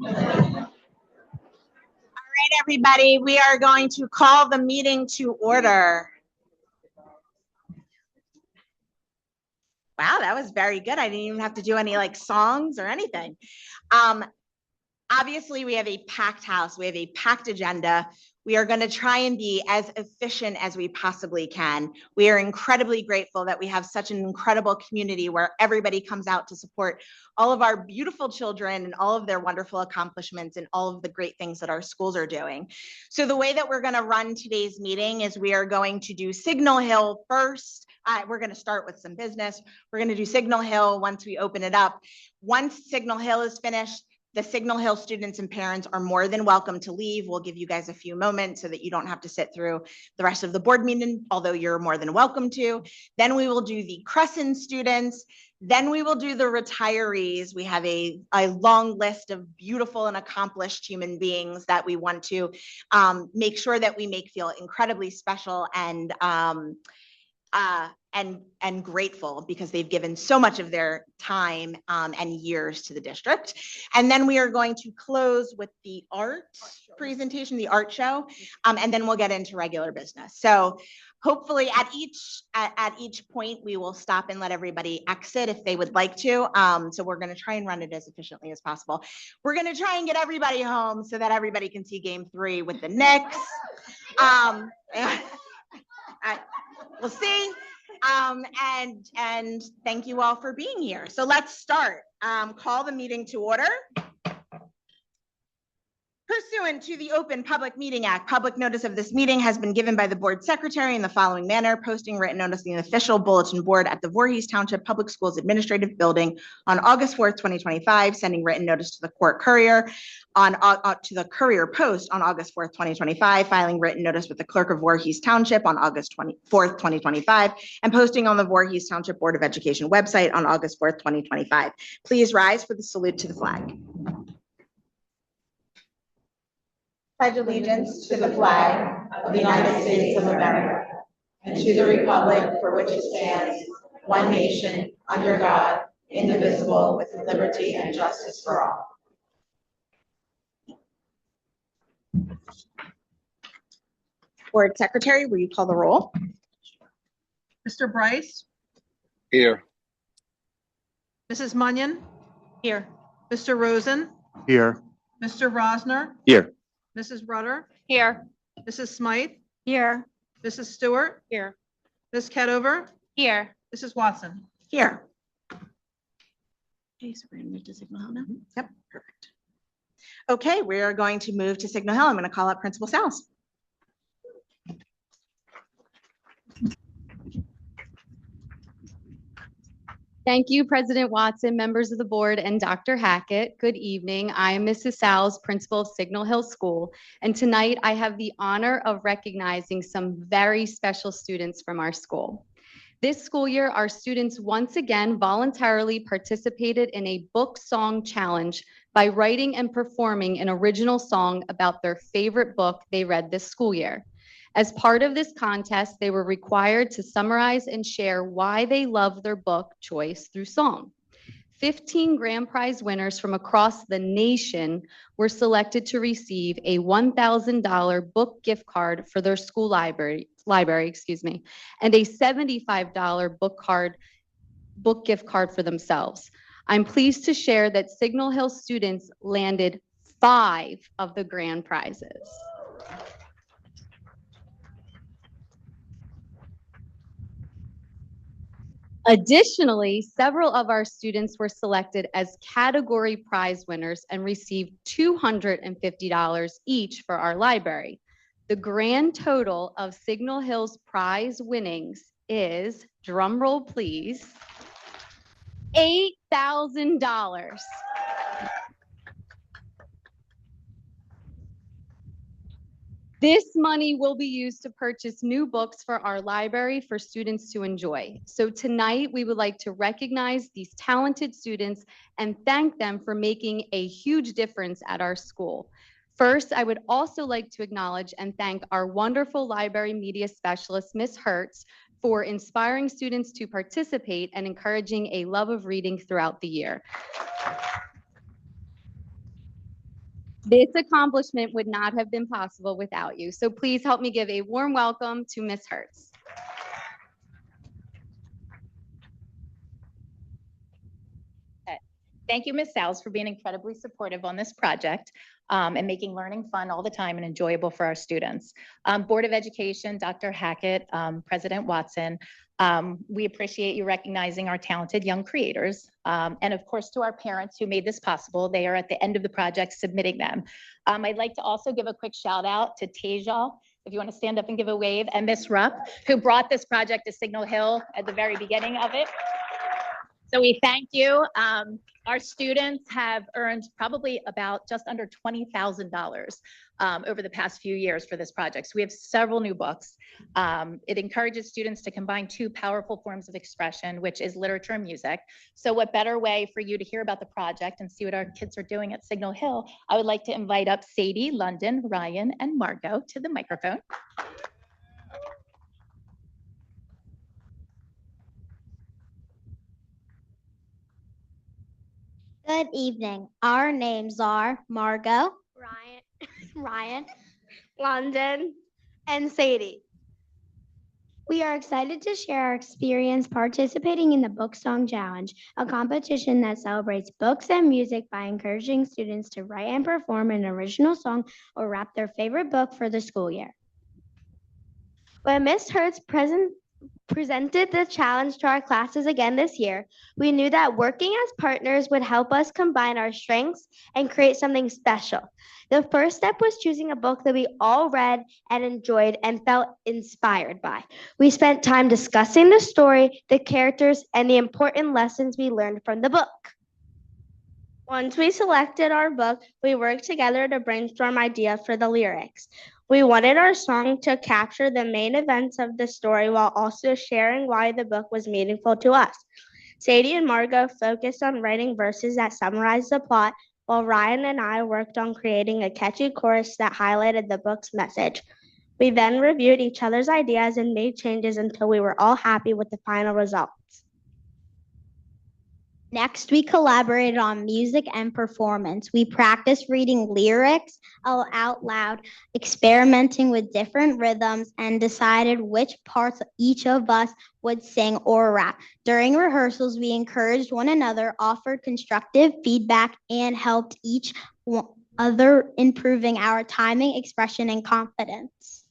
right, everybody, we are going to call the meeting to order. Wow, that was very good. I didn't even have to do any like songs or anything. Obviously, we have a packed house. We have a packed agenda. We are going to try and be as efficient as we possibly can. We are incredibly grateful that we have such an incredible community where everybody comes out to support all of our beautiful children and all of their wonderful accomplishments and all of the great things that our schools are doing. So the way that we're going to run today's meeting is we are going to do Signal Hill first. We're going to start with some business. We're going to do Signal Hill once we open it up. Once Signal Hill is finished, the Signal Hill students and parents are more than welcome to leave. We'll give you guys a few moments so that you don't have to sit through the rest of the board meeting, although you're more than welcome to. Then we will do the Crescent students. Then we will do the retirees. We have a long list of beautiful and accomplished human beings that we want to make sure that we make feel incredibly special and grateful because they've given so much of their time and years to the district. And then we are going to close with the art presentation, the art show, and then we'll get into regular business. So hopefully at each point, we will stop and let everybody exit if they would like to. So we're going to try and run it as efficiently as possible. We're going to try and get everybody home so that everybody can see game 3 with the Knicks. We'll see. And thank you all for being here. So let's start. Call the meeting to order. Pursuant to the Open Public Meeting Act, public notice of this meeting has been given by the board secretary in the following manner: posting written notice in the official bulletin board at the Voorhees Township Public Schools Administrative Building on August 4th, 2025, sending written notice to the court courier to the Courier Post on August 4th, 2025, filing written notice with the clerk of Voorhees Township on August 4th, 2025, and posting on the Voorhees Township Board of Education website on August 4th, 2025. Please rise for the salute to the flag. Pledge allegiance to the flag of the United States of America and to the republic for which it stands, one nation, under God, indivisible, with liberty and justice for all. Board Secretary, will you call the roll? Mr. Bryce? Here. Mrs. Munyon? Here. Mr. Rosen? Here. Mr. Rosner? Here. Mrs. Rudder? Here. Mrs. Smythe? Here. Mrs. Stewart? Here. Ms. Kedover? Here. Mrs. Watson? Here. Okay, so we're going to move to Signal Hill now. Yep, perfect. Okay, we are going to move to Signal Hill. I'm going to call up Principal Sals. Thank you, President Watson, members of the board, and Dr. Hackett. Good evening. I am Mrs. Sals, principal of Signal Hill School, and tonight I have the honor of recognizing some very special students from our school. This school year, our students once again voluntarily participated in a book song challenge by writing and performing an original song about their favorite book they read this school year. As part of this contest, they were required to summarize and share why they love their book choice through song. 15 grand prize winners from across the nation were selected to receive a $1,000 book gift card for their school library, and a $75 book gift card for themselves. I'm pleased to share that Signal Hill students landed 5 of the grand prizes. Additionally, several of our students were selected as category prize winners and received $250 each for our library. The grand total of Signal Hill's prize winnings is, drum roll please, $8,000. This money will be used to purchase new books for our library for students to enjoy. So tonight, we would like to recognize these talented students and thank them for making a huge difference at our school. First, I would also like to acknowledge and thank our wonderful library media specialist, Ms. Hertz, for inspiring students to participate and encouraging a love of reading throughout the year. This accomplishment would not have been possible without you. So please help me give a warm welcome to Ms. Hertz. Thank you, Ms. Sals, for being incredibly supportive on this project and making learning fun all the time and enjoyable for our students. Board of Education, Dr. Hackett, President Watson, we appreciate you recognizing our talented young creators. And of course, to our parents who made this possible, they are at the end of the project submitting them. I'd like to also give a quick shout out to Tejal, if you want to stand up and give a wave, and Ms. Rupp, who brought this project to Signal Hill at the very beginning of it. So we thank you. Our students have earned probably about just under $20,000 over the past few years for this project. So we have several new books. It encourages students to combine two powerful forms of expression, which is literature and music. So what better way for you to hear about the project and see what our kids are doing at Signal Hill? I would like to invite up Sadie, London, Ryan, and Margot to the microphone. Good evening. Our names are Margot, Ryan, London, and Sadie. We are excited to share our experience participating in the Book Song Challenge, a competition that celebrates books and music by encouraging students to write and perform an original song or rap their favorite book for the school year. When Ms. Hertz presented the challenge to our classes again this year, we knew that working as partners would help us combine our strengths and create something special. The first step was choosing a book that we all read and enjoyed and felt inspired by. We spent time discussing the story, the characters, and the important lessons we learned from the book. Once we selected our book, we worked together to brainstorm ideas for the lyrics. We wanted our song to capture the main events of the story while also sharing why the book was meaningful to us. Sadie and Margot focused on writing verses that summarized the plot, while Ryan and I worked on creating a catchy chorus that highlighted the book's message. We then reviewed each other's ideas and made changes until we were all happy with the final results. Next, we collaborated on music and performance. We practiced reading lyrics out loud, experimenting with different rhythms, and decided which parts each of us would sing or rap. During rehearsals, we encouraged one another, offered constructive feedback, and helped each other improving our timing, expression, and confidence.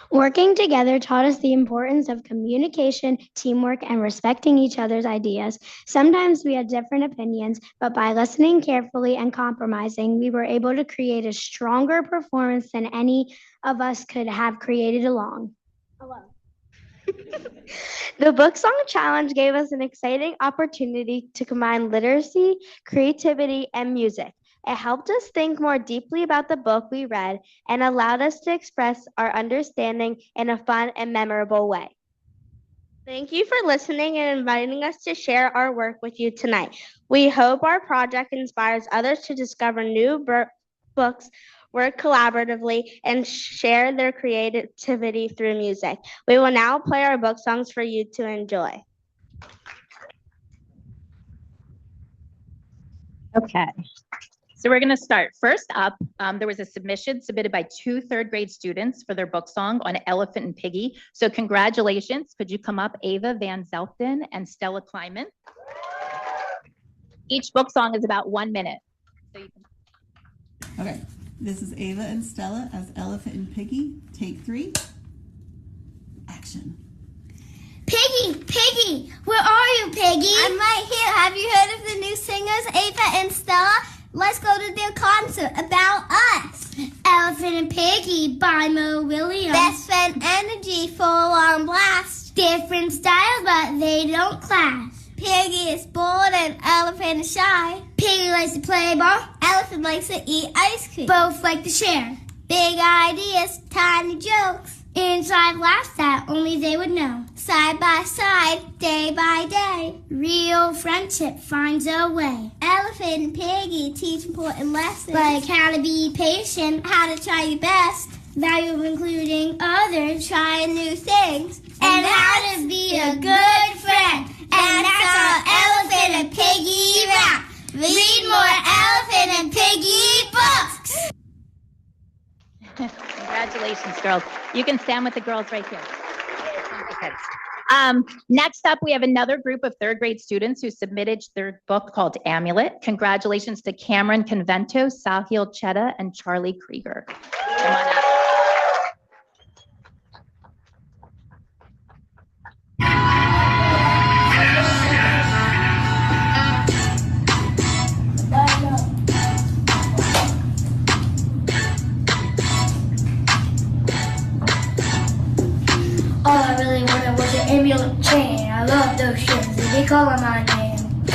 Working together taught us the importance of communication, teamwork, and respecting each other's ideas. Sometimes we had different opinions, but by listening carefully and compromising, we were able to create a stronger performance than any of us could have created alone. The Book Song Challenge gave us an exciting opportunity to combine literacy, creativity, and music. It helped us think more deeply about the book we read and allowed us to express our understanding in a fun and memorable way. Thank you for listening and inviting us to share our work with you tonight. We hope our project inspires others to discover new books, work collaboratively, and share their creativity through music. We will now play our book songs for you to enjoy. Okay. So we're going to start. First up, there was a submission submitted by 2 third-grade students for their book song on Elephant and Piggy. So congratulations. Could you come up, Ava Van Zelten and Stella Kleiman? Each book song is about 1 minute. So you can... Okay, this is Ava and Stella as Elephant and Piggy. Take 3. Action. Piggy, Piggy, where are you, Piggy? I'm right here. Have you heard of the new singers, Ava and Stella? Let's go to their concert about us. Elephant and Piggy by Mo Williams. Best friend energy, full on blast. Different styles, but they don't clash. Piggy is bold and Elephant is shy. Piggy likes to play ball. Elephant likes to eat ice cream. Both like to share. Big ideas, tiny jokes. Inside laughs that only they would know. Side by side, day by day, real friendship finds a way. Elephant and Piggy teach important lessons, like how to be patient, how to try your best, value of including others, trying new things, and how to be a good friend. And that's our Elephant and Piggy rap. Read more Elephant Congratulations, girls. You can stand with the girls right here. Next up, we have another group of third grade students who submitted their book called Amulet. Congratulations to Cameron Convento, Sahil Chetta, and Charlie Krieger. Come on up. All I really wanted was an amulet chain. I love those strings, they be calling my name.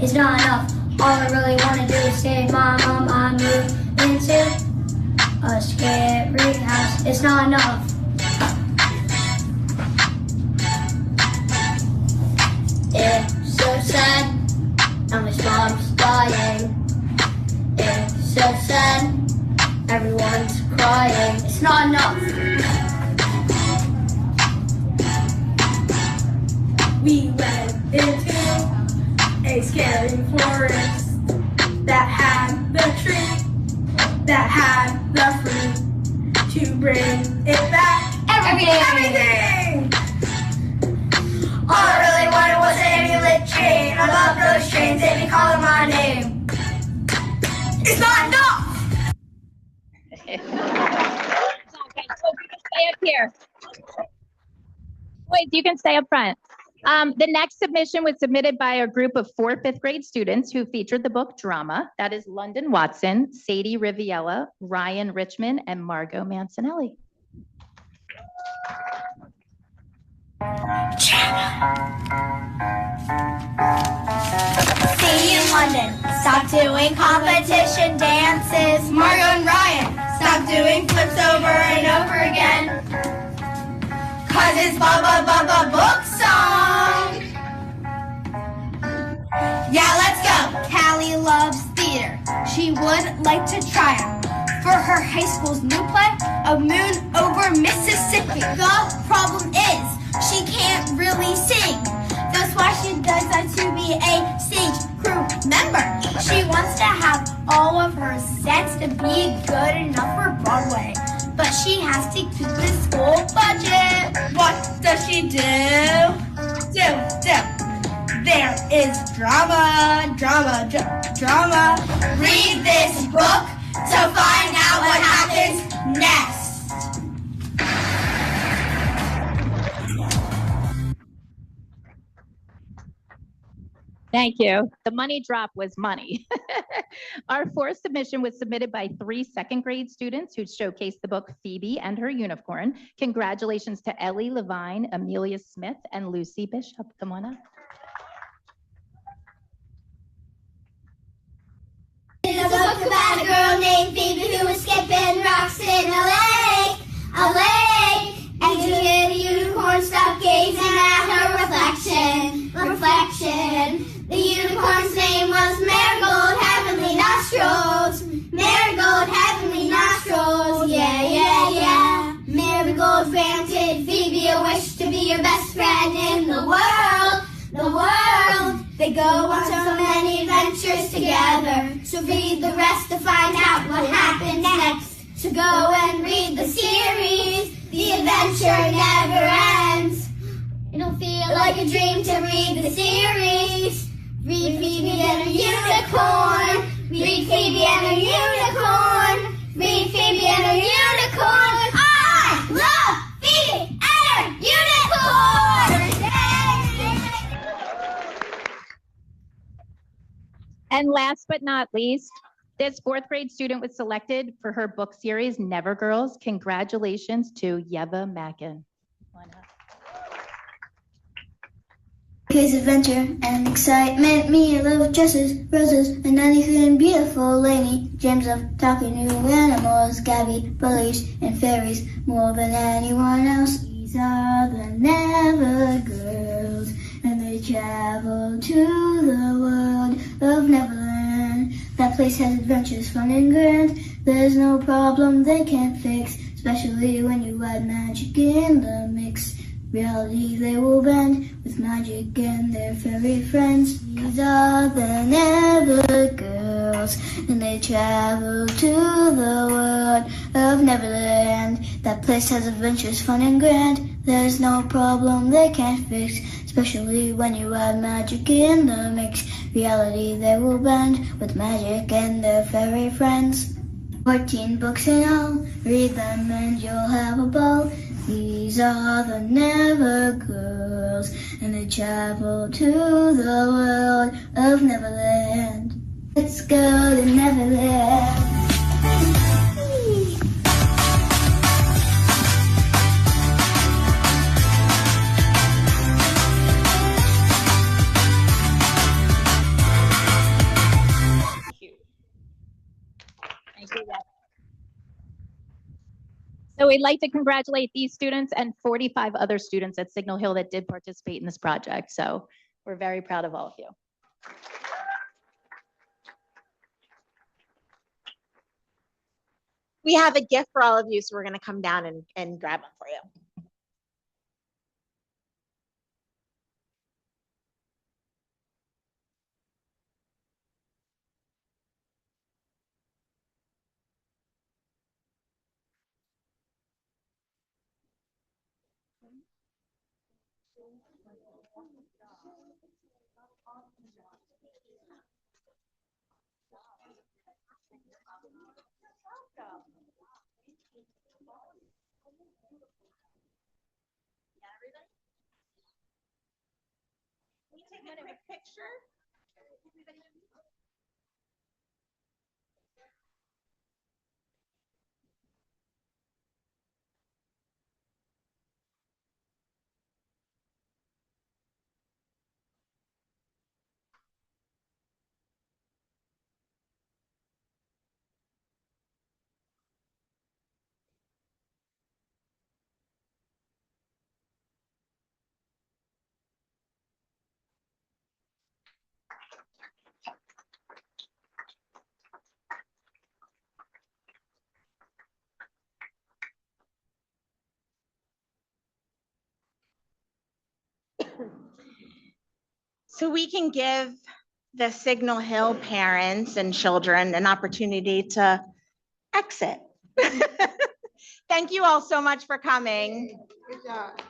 It's not enough. All I really want to do is say, Mom, I moved into a scary house. It's not enough. It's so sad. Now my mom's dying. It's so sad. Everyone's crying. It's not enough. We went into a scary forest that had the tree, that had the fruit to bring it back. Everything! All I really wanted was an amulet chain. I love those chains, they be calling my name. It's not enough! Okay, so you can stay up here. Boys, you can stay up front. The next submission was submitted by a group of 4 fifth grade students who featured the book Drama. That is London Watson, Sadie Riviella, Ryan Richmond, and Margot Mancinelli. See you in London. Stop doing competition dances. Margot and Ryan, stop doing flips over and over again. Cause it's book song. Yeah, let's go. Callie loves theater. She would like to try out for her high school's new play, A Moon Over Mississippi. The problem is she can't really sing. That's why she does that to be a stage crew member. She wants to have all of her sets to be good enough for Broadway. But she has to keep the school budget. What does she do? There is drama. Read this book to find out what happens next. Thank you. The money drop was money. Our 4th submission was submitted by 3 second grade students who showcased the book Phoebe and Her Unicorn. Congratulations to Ellie Levine, Amelia Smith, and Lucy Bishop. Come on up. It's a book about a girl named Phoebe who was skipping rocks in a lake. And to hear the unicorn stop gazing at her reflection. The unicorn's name was Marigold Heavenly Nostrils. Marigold Heavenly Nostrils, yeah. Marigold granted Phoebe a wish to be your best friend in the world. They go on so many adventures together. So read the rest to find out what happens next. So go and read the series. The adventure never ends. It'll feel like a dream to read the series. Read Phoebe and her unicorn. Read Phoebe and her unicorn. Read Phoebe and her unicorn. I love Phoebe and her unicorn. And last but not least, this 4th grade student was selected for her book series, Never Girls. Congratulations to Yeva Mackin. Kids adventure and excitement, me love dresses, roses, and anything beautiful. Lainey dreams of talking to animals, Gabby believes in fairies more than anyone else. These are the Never Girls, and they travel to the world of Neverland. That place has adventures, fun and grand. There's no problem they can't fix, especially when you add magic in the mix. Reality they will bend with magic and their fairy friends. These are the Never Girls, and they travel to the world of Neverland. That place has adventures, fun and grand. There's no problem they can't fix, especially when you add magic in the mix. Reality they will bend with magic and their fairy friends. 14 books in all, read them and you'll have a ball. These are the Never Girls, and they travel to the world of Neverland. Let's go to Neverland. Thank you. So we'd like to congratulate these students and 45 other students at Signal Hill that did participate in this project. So we're very proud of all of you. We have a gift for all of you, so we're gonna come down and grab them for you. Can you take a quick picture? So we can give the Signal Hill parents and children an opportunity to exit. Thank you all so much for coming. Good job.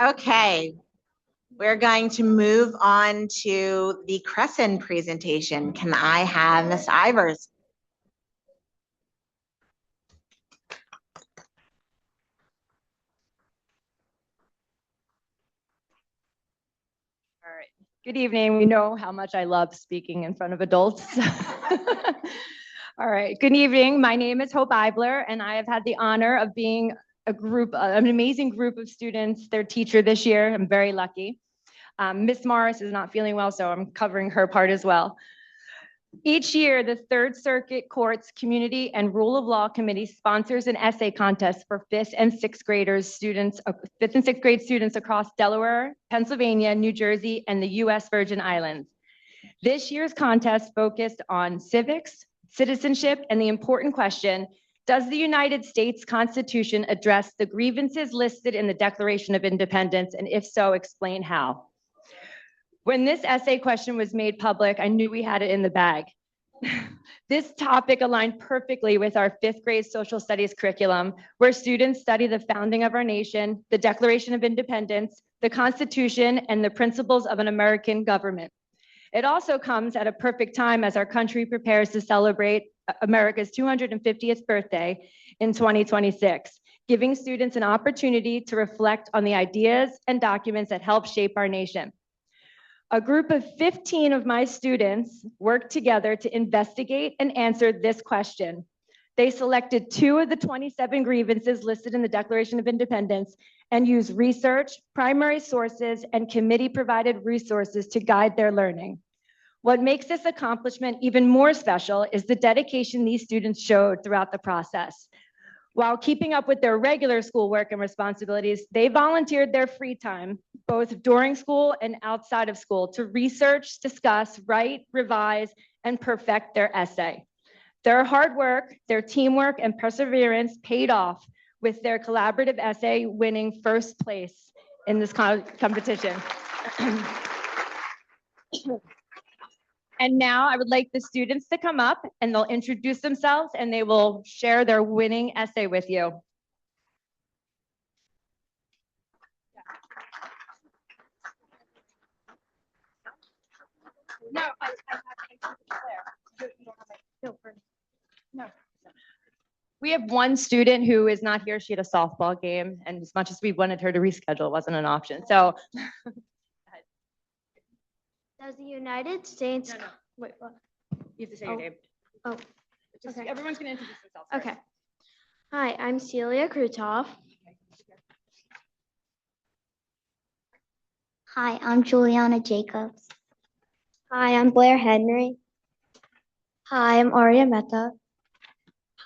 Okay, we're going to move on to the Crescent presentation. Can I have Ms. Ivers? All right. Good evening. We know how much I love speaking in front of adults. All right. Good evening. My name is Hope Eibler, and I have had the honor of being an amazing group of students, their teacher this year. I'm very lucky. Miss Morris is not feeling well, so I'm covering her part as well. Each year, the Third Circuit Court's Community and Rule of Law Committee sponsors an essay contest for fifth and sixth grade students across Delaware, Pennsylvania, New Jersey, and the U.S. Virgin Islands. This year's contest focused on civics, citizenship, and the important question, does the United States Constitution address the grievances listed in the Declaration of Independence, and if so, explain how? When this essay question was made public, I knew we had it in the bag. This topic aligned perfectly with our fifth grade social studies curriculum, where students study the founding of our nation, the Declaration of Independence, the Constitution, and the principles of an American government. It also comes at a perfect time as our country prepares to celebrate America's 250th birthday in 2026, giving students an opportunity to reflect on the ideas and documents that help shape our nation. A group of 15 of my students worked together to investigate and answer this question. They selected 2 of the 27 grievances listed in the Declaration of Independence and used research, primary sources, and committee-provided resources to guide their learning. What makes this accomplishment even more special is the dedication these students showed throughout the process. While keeping up with their regular schoolwork and responsibilities, they volunteered their free time, both during school and outside of school, to research, discuss, write, revise, and perfect their essay. Their hard work, their teamwork, and perseverance paid off with their collaborative essay winning first place in this competition. And now I would like the students to come up and they'll introduce themselves and they will share their winning essay with you. No, no. We have one student who is not here. She had a softball game, and as much as we wanted her to reschedule, it wasn't an option. So Does the United States? No. Wait, what? you have to say your name. Oh, Just, okay. Everyone's going to introduce themselves first. Okay. Hi, I'm Celia Krutov. Hi, I'm Juliana Jacobs. Hi, I'm Blair Henry. Hi, I'm Arya Mehta.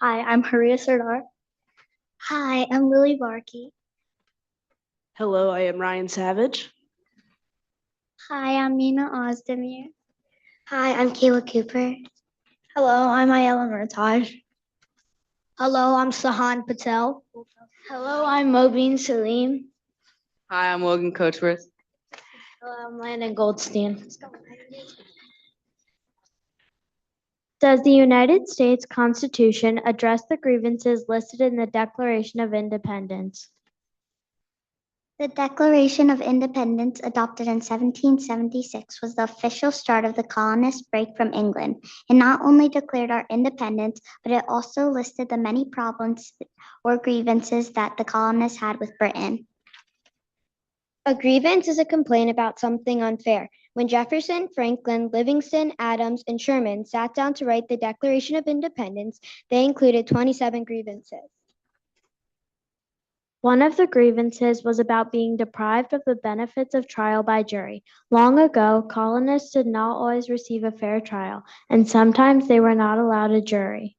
Hi, I'm Haria Sardar. Hi, I'm Lily Barkey. Hello, I am Ryan Savage. Hi, I'm Nina Ozdemir. Hi, I'm Kayla Cooper. Hello, I'm Ayala Murtaj. Hello, I'm Sahan Patel. Hello, I'm Mobeen Salim. Hi, I'm Logan Coachworth. Hello, I'm Landon Goldstein. Does the United States Constitution address the grievances listed in the Declaration of Independence? The Declaration of Independence, adopted in 1776, was the official start of the colonists' break from England. It not only declared our independence, but it also listed the many problems or grievances that the colonists had with Britain. A grievance is a complaint about something unfair. When Jefferson, Franklin, Livingston, Adams, and Sherman sat down to write the Declaration of Independence, they included 27 grievances. One of the grievances was about being deprived of the benefits of trial by jury. Long ago, colonists did not always receive a fair trial, and sometimes they were not allowed a jury.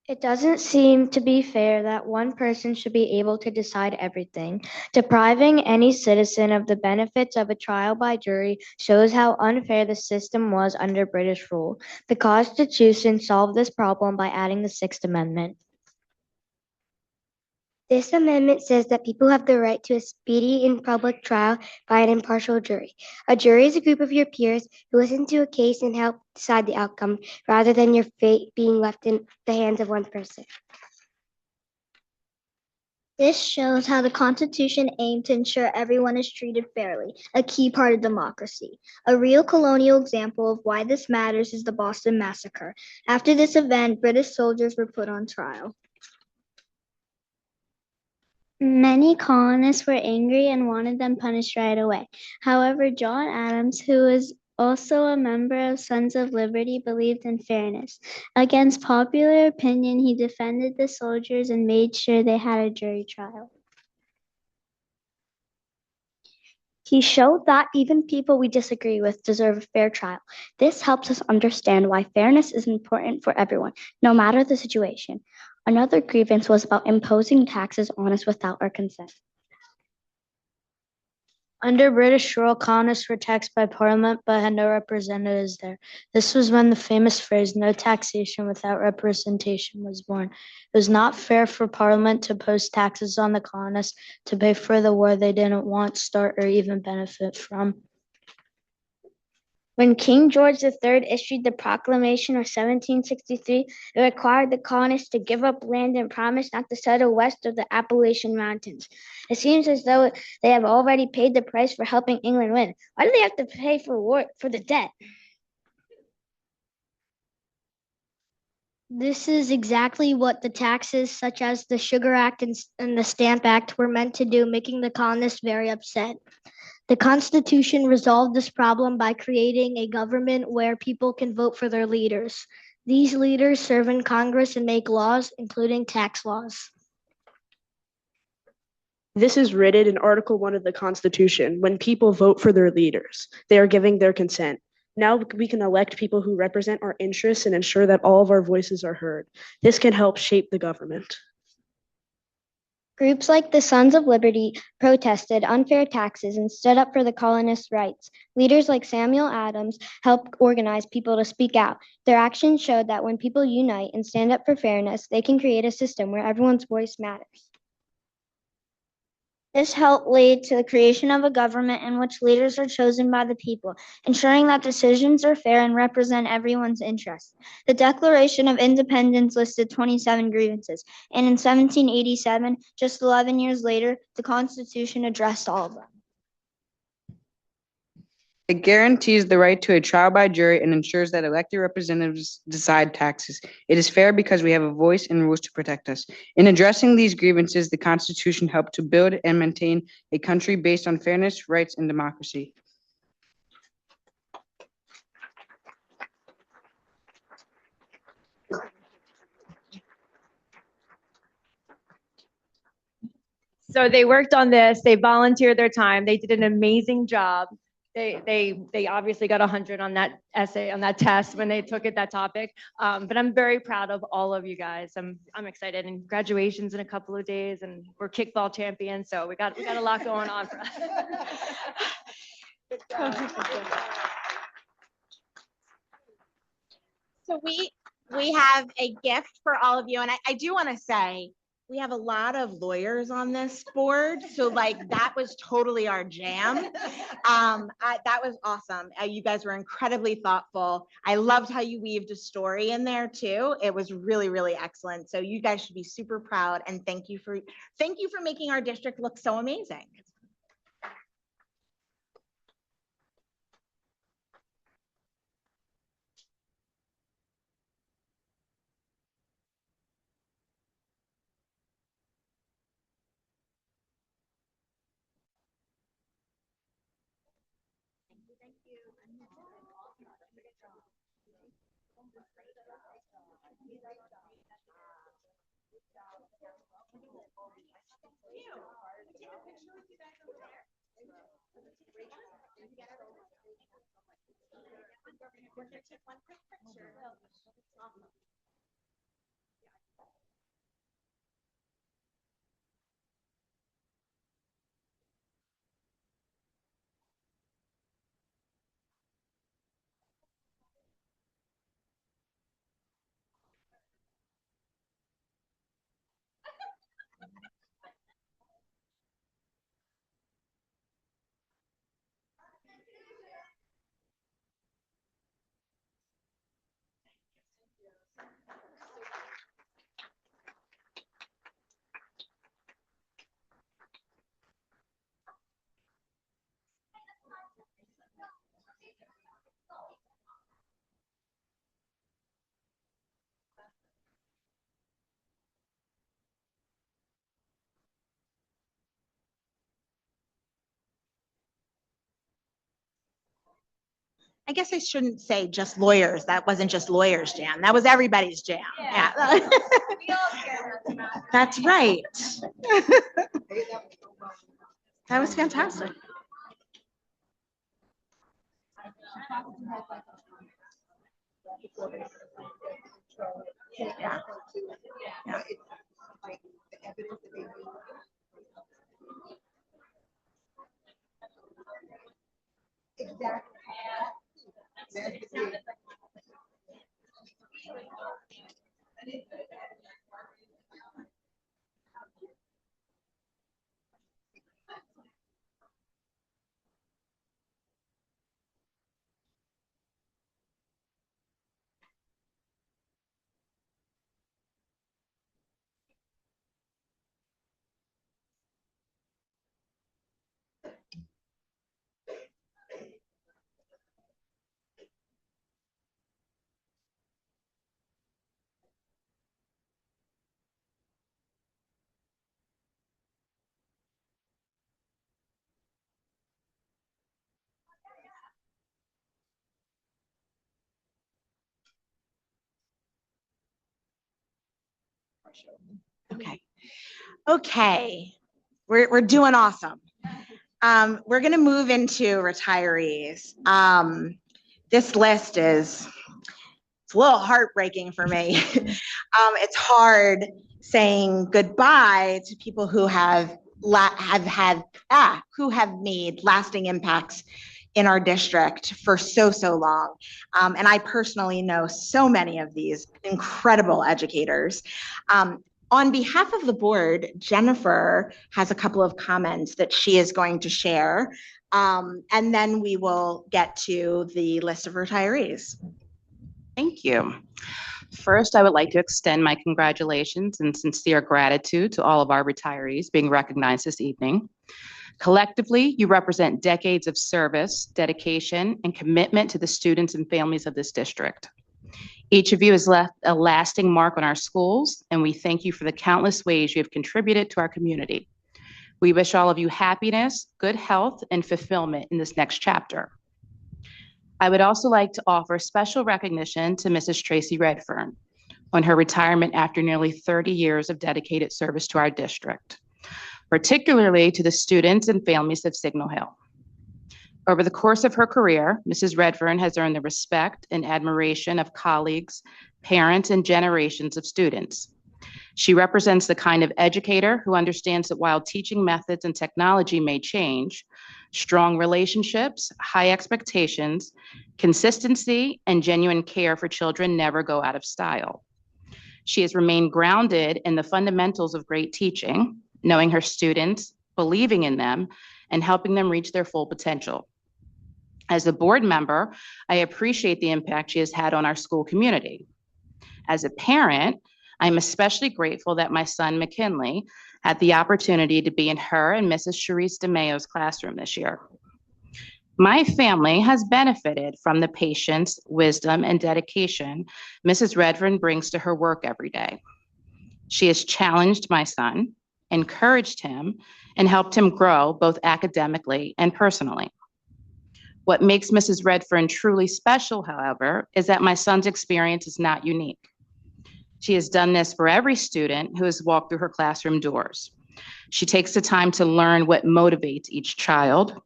It doesn't seem to be fair that one person should be able to decide everything. Depriving any citizen of the benefits of a trial by jury shows how unfair the system was under British rule. The Constitution solved this problem by adding the Sixth Amendment. This amendment says that people have the right to a speedy and public trial by an impartial jury. A jury is a group of your peers who listen to a case and help decide the outcome, rather than your fate being left in the hands of one person. This shows how the Constitution aimed to ensure everyone is treated fairly, a key part of democracy. A real colonial example of why this matters is the Boston Massacre. After this event, British soldiers were put on trial. Many colonists were angry and wanted them punished right away. However, John Adams, who was also a member of Sons of Liberty, believed in fairness. Against popular opinion, he defended the soldiers and made sure they had a jury trial. He showed that even people we disagree with deserve a fair trial. This helps us understand why fairness is important for everyone, no matter the situation. Another grievance was about imposing taxes on us without our consent. Under British rule, colonists were taxed by Parliament but had no representatives there. This was when the famous phrase, no taxation without representation, was born. It was not fair for Parliament to impose taxes on the colonists to pay for the war they didn't want, start, or even benefit from. When King George III issued the Proclamation of 1763, it required the colonists to give up land and promise not to settle west of the Appalachian Mountains. It seems as though they have already paid the price for helping England win. Why do they have to pay for the debt? This is exactly what the taxes, such as the Sugar Act and the Stamp Act, were meant to do, making the colonists very upset. The Constitution resolved this problem by creating a government where people can vote for their leaders. These leaders serve in Congress and make laws, including tax laws. This is written in Article 1 of the Constitution. When people vote for their leaders, they are giving their consent. Now we can elect people who represent our interests and ensure that all of our voices are heard. This can help shape the government. Groups like the Sons of Liberty protested unfair taxes and stood up for the colonists' rights. Leaders like Samuel Adams helped organize people to speak out. Their actions showed that when people unite and stand up for fairness, they can create a system where everyone's voice matters. This helped lead to the creation of a government in which leaders are chosen by the people, ensuring that decisions are fair and represent everyone's interests. The Declaration of Independence listed 27 grievances, and in 1787, just 11 years later, the Constitution addressed all of them. It guarantees the right to a trial by jury and ensures that elected representatives decide taxes. It is fair because we have a voice and rules to protect us. In addressing these grievances, the Constitution helped to build and maintain a country based on fairness, rights, and democracy. So they worked on this, they volunteered their time, they did an amazing job. They obviously got 100 on that essay, on that test when they took it, that topic. But I'm very proud of all of you guys. I'm excited, and graduation's in a couple of days, and we're kickball champions, so we got a lot going on for us. So we have a gift for all of you, and I do want to say, we have a lot of lawyers on this board, so like that was totally our jam. That was awesome. You guys were incredibly thoughtful. I loved how you weaved a story in there too. It was really, really excellent. So you guys should be super proud, and thank you for making our district look so amazing. I guess I shouldn't say just lawyers. That wasn't just lawyers' jam. That was everybody's jam. Yeah. That's right. That was fantastic. Yeah. Yeah. Okay. Okay. We're doing awesome. We're going to move into retirees. This list is, it's a little heartbreaking for me. It's hard saying goodbye to people who have made lasting impacts in our district for so long. And I personally know so many of these incredible educators. On behalf of the board, Jennifer has a couple of comments that she is going to share. And then we will get to the list of retirees. Thank you. First, I would like to extend my congratulations and sincere gratitude to all of our retirees being recognized this evening. Collectively, you represent decades of service, dedication, and commitment to the students and families of this district. Each of you has left a lasting mark on our schools, and we thank you for the countless ways you have contributed to our community. We wish all of you happiness, good health, and fulfillment in this next chapter. I would also like to offer special recognition to Mrs. Tracy Redfern on her retirement after nearly 30 years of dedicated service to our district, particularly to the students and families of Signal Hill. Over the course of her career, Mrs. Redfern has earned the respect and admiration of colleagues, parents, and generations of students. She represents the kind of educator who understands that while teaching methods and technology may change, strong relationships, high expectations, consistency, and genuine care for children never go out of style. She has remained grounded in the fundamentals of great teaching, knowing her students, believing in them, and helping them reach their full potential. As a board member, I appreciate the impact she has had on our school community. As a parent, I'm especially grateful that my son, McKinley, had the opportunity to be in her and Mrs. Charisse DeMayo's classroom this year. My family has benefited from the patience, wisdom, and dedication Mrs. Redfern brings to her work every day. She has challenged my son, encouraged him, and helped him grow both academically and personally. What makes Mrs. Redfern truly special, however, is that my son's experience is not unique. She has done this for every student who has walked through her classroom doors. She takes the time to learn what motivates each child,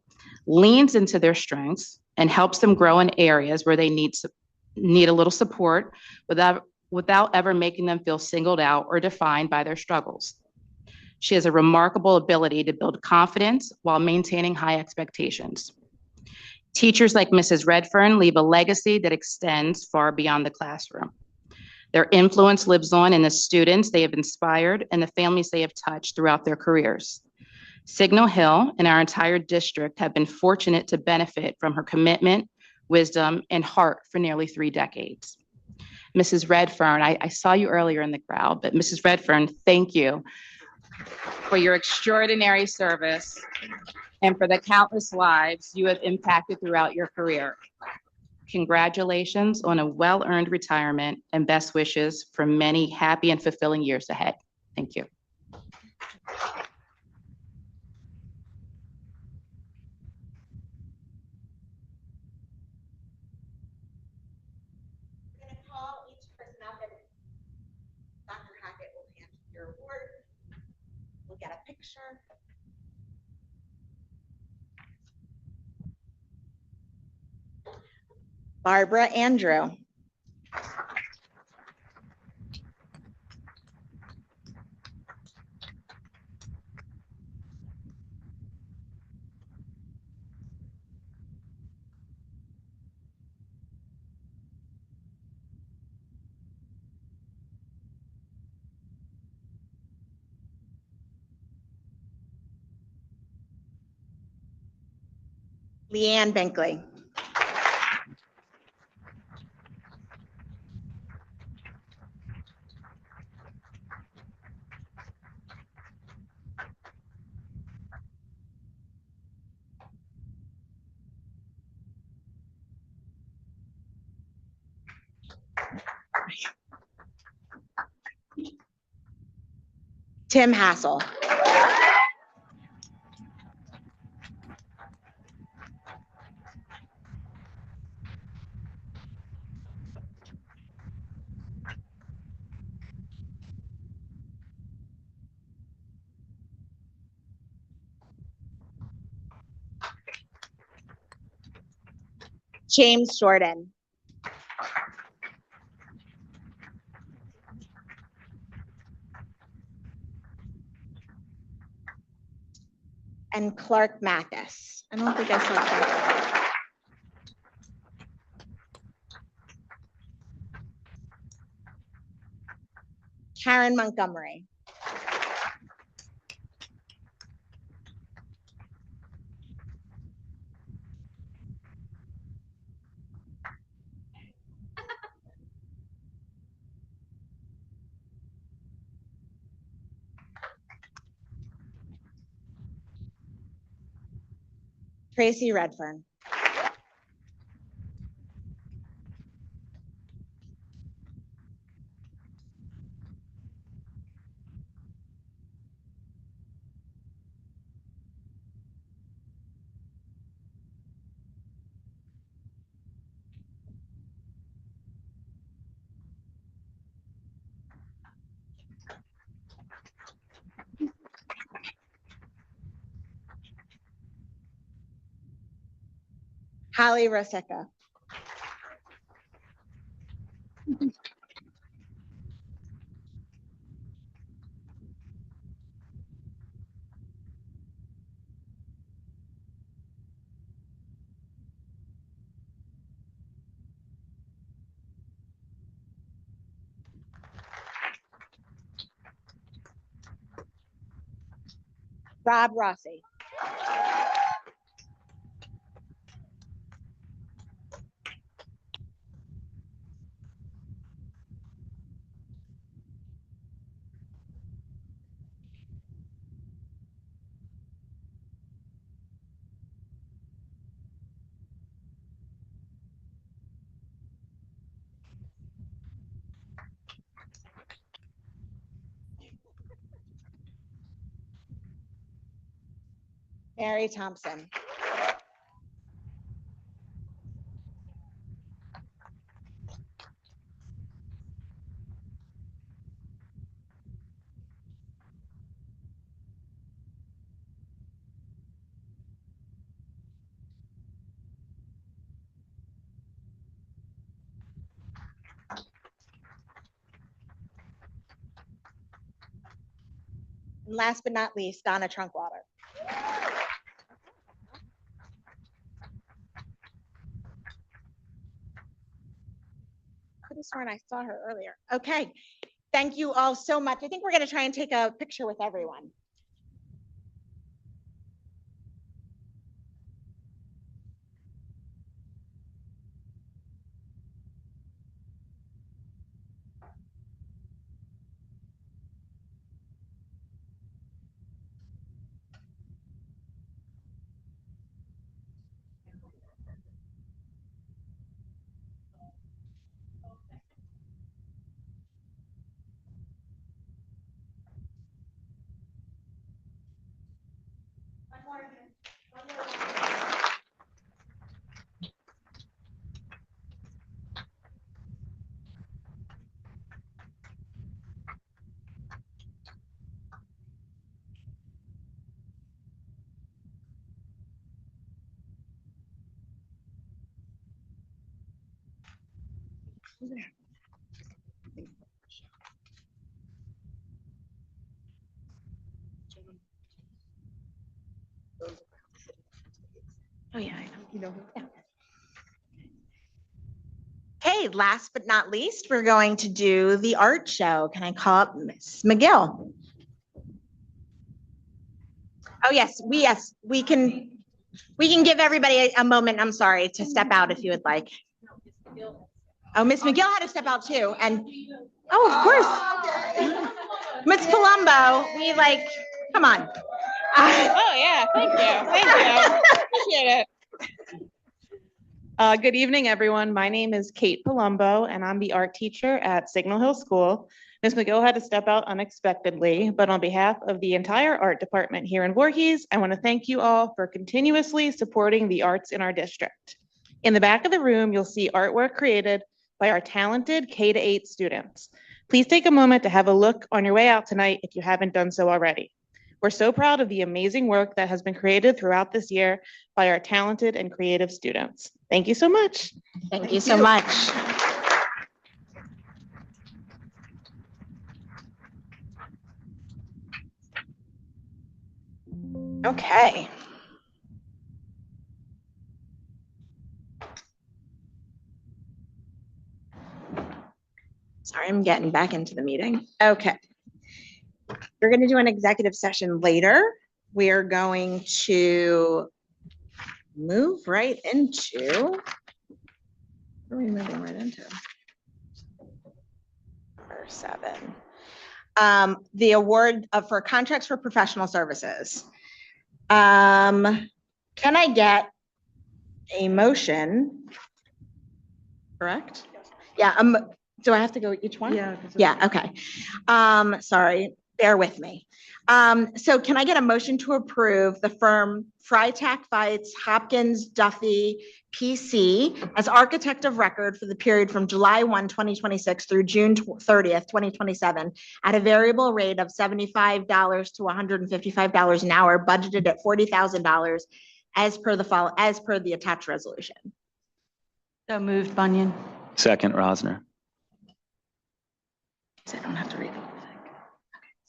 leans into their strengths, and helps them grow in areas where they need a little support without ever making them feel singled out or defined by their struggles. She has a remarkable ability to build confidence while maintaining high expectations. Teachers like Mrs. Redfern leave a legacy that extends far beyond the classroom. Their influence lives on in the students they have inspired and the families they have touched throughout their careers. Signal Hill and our entire district have been fortunate to benefit from her commitment, wisdom, and heart for nearly 3 decades. Mrs. Redfern, I saw you earlier in the crowd, but Mrs. Redfern, thank you for your extraordinary service and for the countless lives you have impacted throughout your career. Congratulations on a well-earned retirement and best wishes for many happy and fulfilling years ahead. Thank you. I'm going to call each person up and Dr. Hackett will hand your award. We'll get a picture. Barbara Andrew. Leanne Binkley. Tim Hassel. James Jordan. And Clark Mathis. I don't think I saw Clark. Karen Montgomery. Tracy Redfern. Holly Rosica. Rob Rossi. Mary Thompson. And last but not least, Donna Trunkwater. Could have sworn I saw her earlier. Okay, thank you all so much. I think we're going to try and take a picture with everyone. Oh, yeah, I know. Yeah. Okay, last but not least, we're going to do the art show. Can I call up Miss McGill? Oh, yes, we can give everybody a moment, I'm sorry, to step out if you would like. Oh, Miss McGill had to step out too, and, oh, of course. Miss Palumbo, come on. Oh, yeah, thank you. Appreciate it. Good evening, everyone. My name is Kate Palumbo, and I'm the art teacher at Signal Hill School. Ms. McGill had to step out unexpectedly, but on behalf of the entire art department here in Voorhees, I want to thank you all for continuously supporting the arts in our district. In the back of the room, you'll see artwork created by our talented K-8 students. Please take a moment to have a look on your way out tonight if you haven't done so already. We're so proud of the amazing work that has been created throughout this year by our talented and creative students. Thank you so much. Thank you so much. Okay. Sorry, I'm getting back into the meeting. Okay. We're going to do an executive session later. We are going to move right into, what are we moving right into? Number 7. The award for contracts for professional services. Can I get a motion? Correct? Yeah. Do I have to go each one? Yeah. Yeah. Okay. Sorry. Bear with me. So can I get a motion to approve the firm Freitag Fights Hopkins Duffy PC as architect of record for the period from July 1, 2026 through June 30th, 2027 at a variable rate of $75 to $155 an hour, budgeted at $40,000 as per the attached resolution. So moved, Bunyan. Second, Rosner. So I don't have to read it.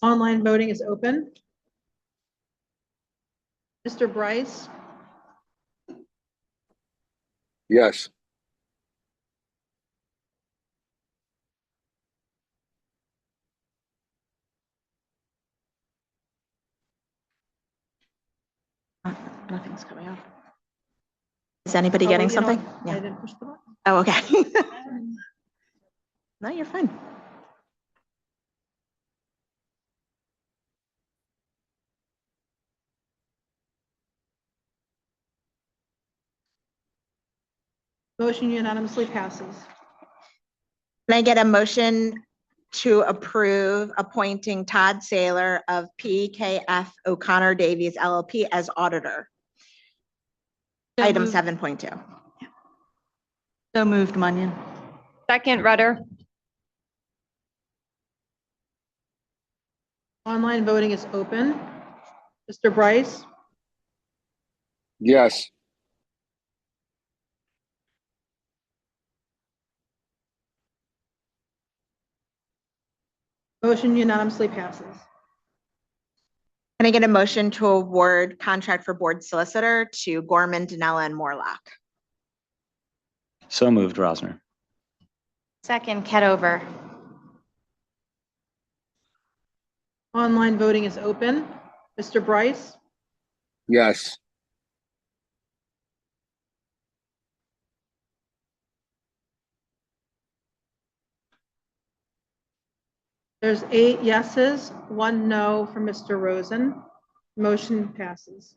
Online voting is open. Mr. Bryce, Yes. Nothing's coming up. Is anybody getting you know something? what? I didn't push the button. Oh, okay. No, you're fine. Motion unanimously passes. Can I get a motion to approve appointing Todd Saylor of PKF O'Connor Davies LLP as auditor? So Item moved. 7.2. So moved, Bunyan. Second, Rudder. Online voting is open. Mr. Bryce, Yes. motion unanimously passes. Can I get a motion to award contract for board solicitor to Gorman, Danella, and Morlock? So moved, Rosner. Second, Ketover. Online voting is open. Mr. Bryce, Yes. there's 8 yeses, 1 no for Mr. Rosen. Motion passes.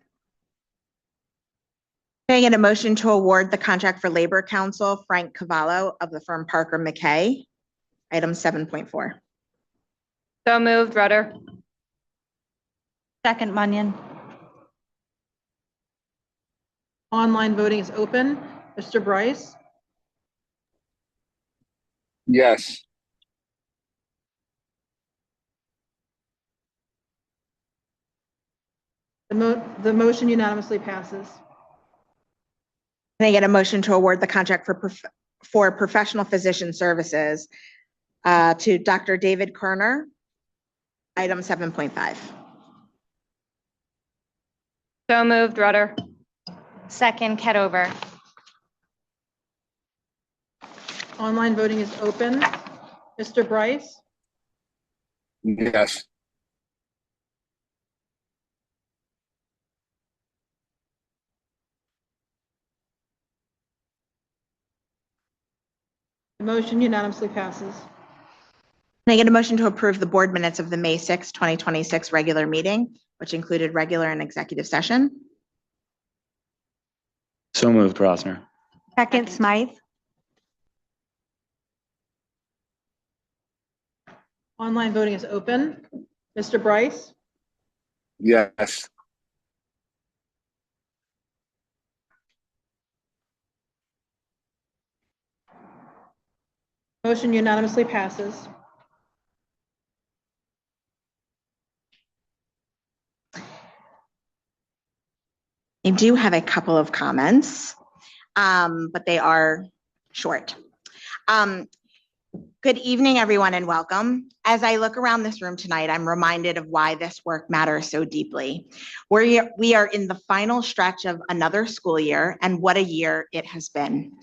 Can I get a motion to award the contract for labor counsel Frank Cavallo of the firm Parker McKay? Item 7.4. So moved, Rudder. Second, Bunyan. Online voting is open. Mr. Bryce, Yes. the motion unanimously passes. Can I get a motion to award the contract for professional physician services to Dr. David Kerner, item 7.5. So moved, Rudder. Second, Cadover. Online voting is open. Mr. Bryce? Yes. The motion unanimously passes. Can I get a motion to approve the board minutes of the May 6, 2026 regular meeting, which included regular and executive session? So moved, Rossner. Second, Smythe. Online voting is open. Mr. Bryce? Yes. Motion unanimously passes. I do have a couple of comments, but they are short. Good evening, everyone, and welcome. As I look around this room tonight, I'm reminded of why this work matters so deeply. We are in the final stretch of another school year, and what a year it has been.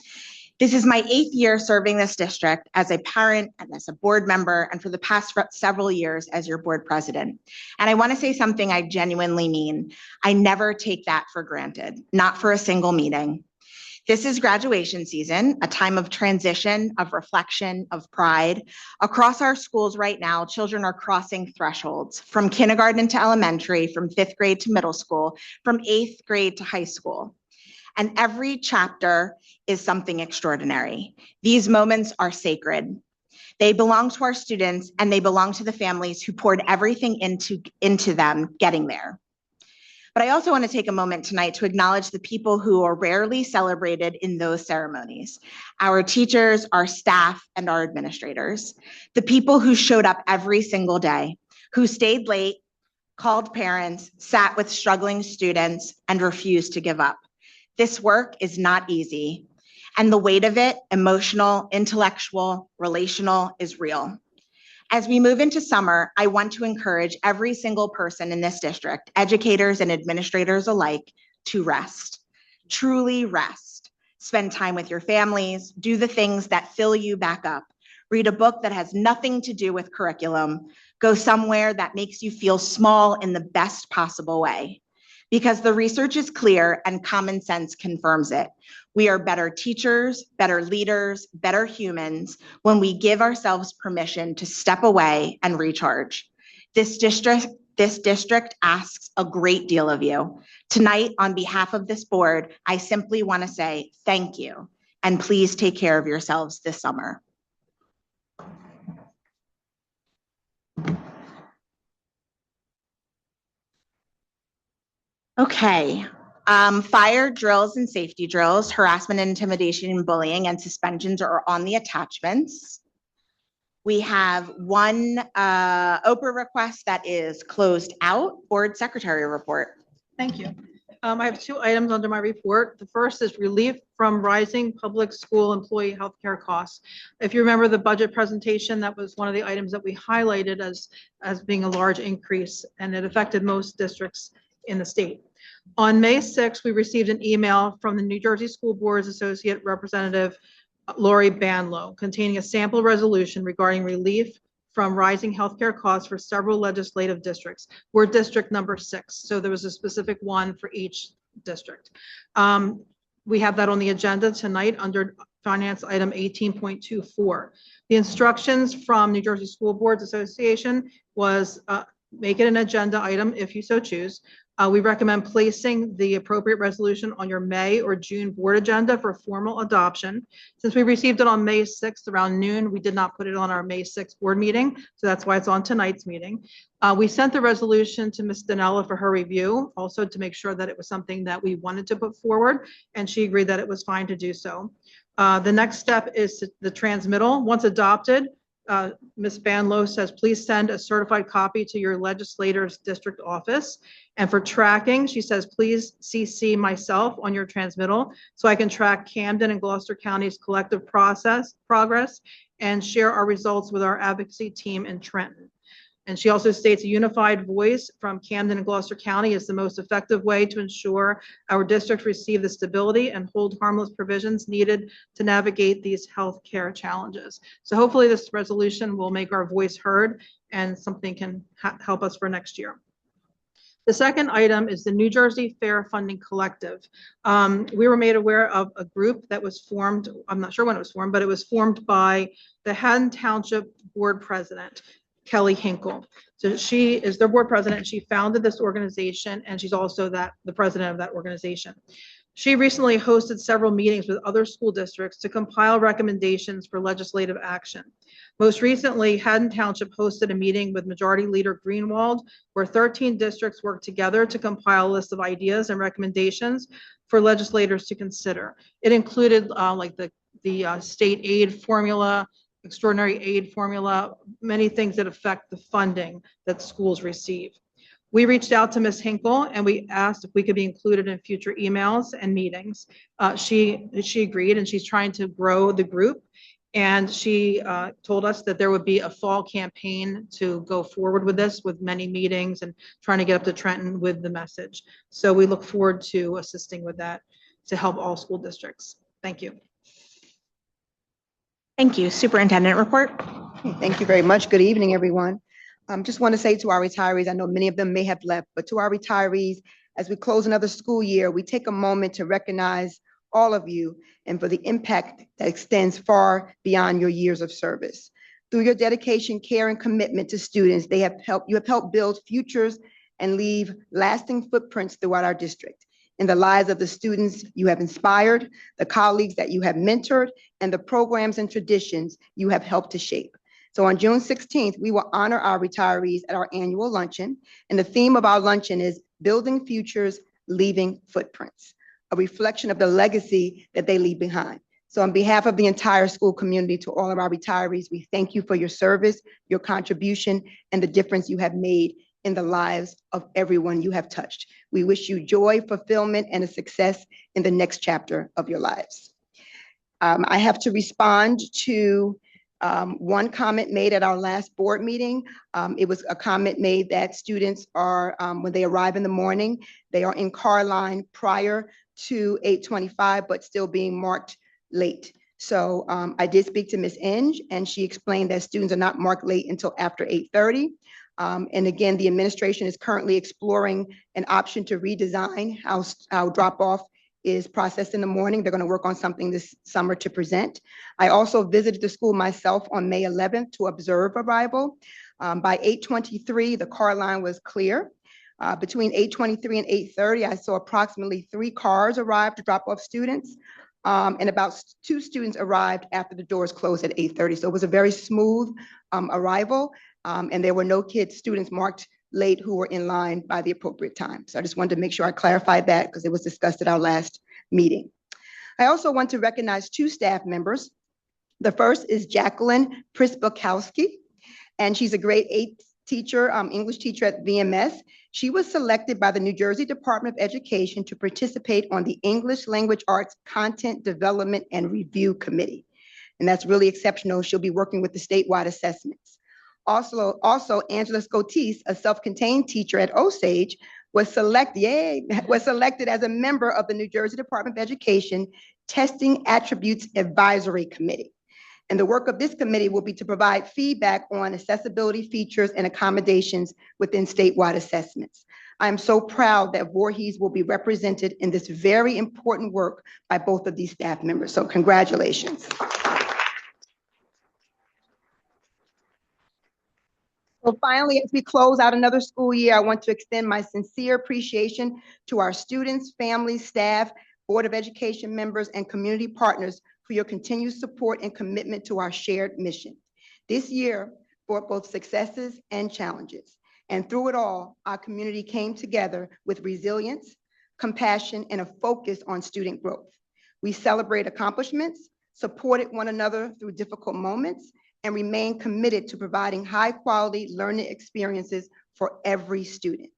This is my 8th year serving this district as a parent and as a board member, and for the past several years as your board president. And I want to say something I genuinely mean. I never take that for granted, not for a single meeting. This is graduation season, a time of transition, of reflection, of pride. Across our schools right now, children are crossing thresholds from kindergarten to elementary, from 5th grade to middle school, from 8th grade to high school. And every chapter is something extraordinary. These moments are sacred. They belong to our students and they belong to the families who poured everything into them getting there. But I also want to take a moment tonight to acknowledge the people who are rarely celebrated in those ceremonies. Our teachers, our staff, and our administrators. The people who showed up every single day, who stayed late, called parents, sat with struggling students, and refused to give up. This work is not easy, and the weight of it, emotional, intellectual, relational, is real. As we move into summer, I want to encourage every single person in this district, educators and administrators alike, to rest, truly rest. Spend time with your families, do the things that fill you back up. Read a book that has nothing to do with curriculum. Go somewhere that makes you feel small in the best possible way. Because the research is clear and common sense confirms it. We are better teachers, better leaders, better humans when we give ourselves permission to step away and recharge. This district asks a great deal of you. Tonight, on behalf of this board, I simply want to say thank you, and please take care of yourselves this summer. Okay, fire drills and safety drills, harassment, intimidation, and bullying, and suspensions are on the attachments. We have one Oprah request that is closed out. Board Secretary report. Thank you. I have 2 items under my report. The first is relief from rising public school employee healthcare costs. If you remember the budget presentation, that was one of the items that we highlighted as being a large increase, and it affected most districts in the state. On May 6th, we received an email from the New Jersey School Board's Associate Representative Lori Banlow containing a sample resolution regarding relief from rising healthcare costs for several legislative districts. We're district number 6, so there was a specific one for each district. We have that on the agenda tonight under finance item 18.24. The instructions from New Jersey School Boards Association was make it an agenda item if you so choose. We recommend placing the appropriate resolution on your May or June board agenda for formal adoption. Since we received it on May 6th around noon, we did not put it on our May 6th board meeting, so that's why it's on tonight's meeting. We sent the resolution to Ms. Danella for her review, also to make sure that it was something that we wanted to put forward, and she agreed that it was fine to do so. The next step is the transmittal. Once adopted, Ms. Banlow says, please send a certified copy to your legislator's district office. And for tracking, she says, please CC myself on your transmittal so I can track Camden and Gloucester County's collective progress and share our results with our advocacy team in Trenton. And she also states a unified voice from Camden and Gloucester County is the most effective way to ensure our district receive the stability and hold harmless provisions needed to navigate these healthcare challenges. So hopefully this resolution will make our voice heard and something can help us for next year. The second item is the New Jersey Fair Funding Collective. We were made aware of a group that was formed. I'm not sure when it was formed, but it was formed by the Haddon Township Board President, Kelly Hinkle. So she is their board president. She founded this organization, and she's also the president of that organization. She recently hosted several meetings with other school districts to compile recommendations for legislative action. Most recently, Haddon Township hosted a meeting with Majority Leader Greenwald, where 13 districts worked together to compile a list of ideas and recommendations for legislators to consider. It included like the state aid formula, extraordinary aid formula, many things that affect the funding that schools receive. We reached out to Ms. Hinkle and we asked if we could be included in future emails and meetings. She agreed, and she's trying to grow the group. And she told us that there would be a fall campaign to go forward with this, with many meetings and trying to get up to Trenton with the message. So we look forward to assisting with that to help all school districts. Thank you. Thank you. Superintendent report. Thank you very much. Good evening, everyone. Just want to say to our retirees, I know many of them may have left, but to our retirees, as we close another school year, we take a moment to recognize all of you and for the impact that extends far beyond your years of service. Through your dedication, care, and commitment to students, you have helped build futures and leave lasting footprints throughout our district. In the lives of the students you have inspired, the colleagues that you have mentored, and the programs and traditions you have helped to shape. So on June 16th, we will honor our retirees at our annual luncheon. And the theme of our luncheon is Building Futures, Leaving Footprints, a reflection of the legacy that they leave behind. So on behalf of the entire school community, to all of our retirees, we thank you for your service, your contribution, and the difference you have made in the lives of everyone you have touched. We wish you joy, fulfillment, and a success in the next chapter of your lives. I have to respond to one comment made at our last board meeting. It was a comment made that students are, when they arrive in the morning, they are in car line prior to 8:25, but still being marked late. So I did speak to Ms. Inge, and she explained that students are not marked late until after 8:30. And again, the administration is currently exploring an option to redesign how drop-off is processed in the morning. They're going to work on something this summer to present. I also visited the school myself on May 11th to observe arrival. By 8:23, the car line was clear. Between 8:23 and 8:30, I saw approximately 3 cars arrive to drop off students. And about 2 students arrived after the doors closed at 8:30. So it was a very smooth arrival. And there were no students marked late who were in line by the appropriate time. So I just wanted to make sure I clarified that because it was discussed at our last meeting. I also want to recognize 2 staff members. The first is Jacqueline Prisbakowski, and she's a grade 8 teacher, English teacher at VMS. She was selected by the New Jersey Department of Education to participate on the English Language Arts Content Development and Review Committee. And that's really exceptional. She'll be working with the statewide assessments. Also, Angela Scotis, a self-contained teacher at Osage, was selected as a member of the New Jersey Department of Education Testing Attributes Advisory Committee. And the work of this committee will be to provide feedback on accessibility features and accommodations within statewide assessments. I am so proud that Voorhees will be represented in this very important work by both of these staff members. So congratulations. So finally, as we close out another school year, I want to extend my sincere appreciation to our students, families, staff, Board of Education members, and community partners for your continued support and commitment to our shared mission. This year brought both successes and challenges. And through it all, our community came together with resilience, compassion, and a focus on student growth. We celebrate accomplishments, supported one another through difficult moments, and remain committed to providing high-quality learning experiences for every student.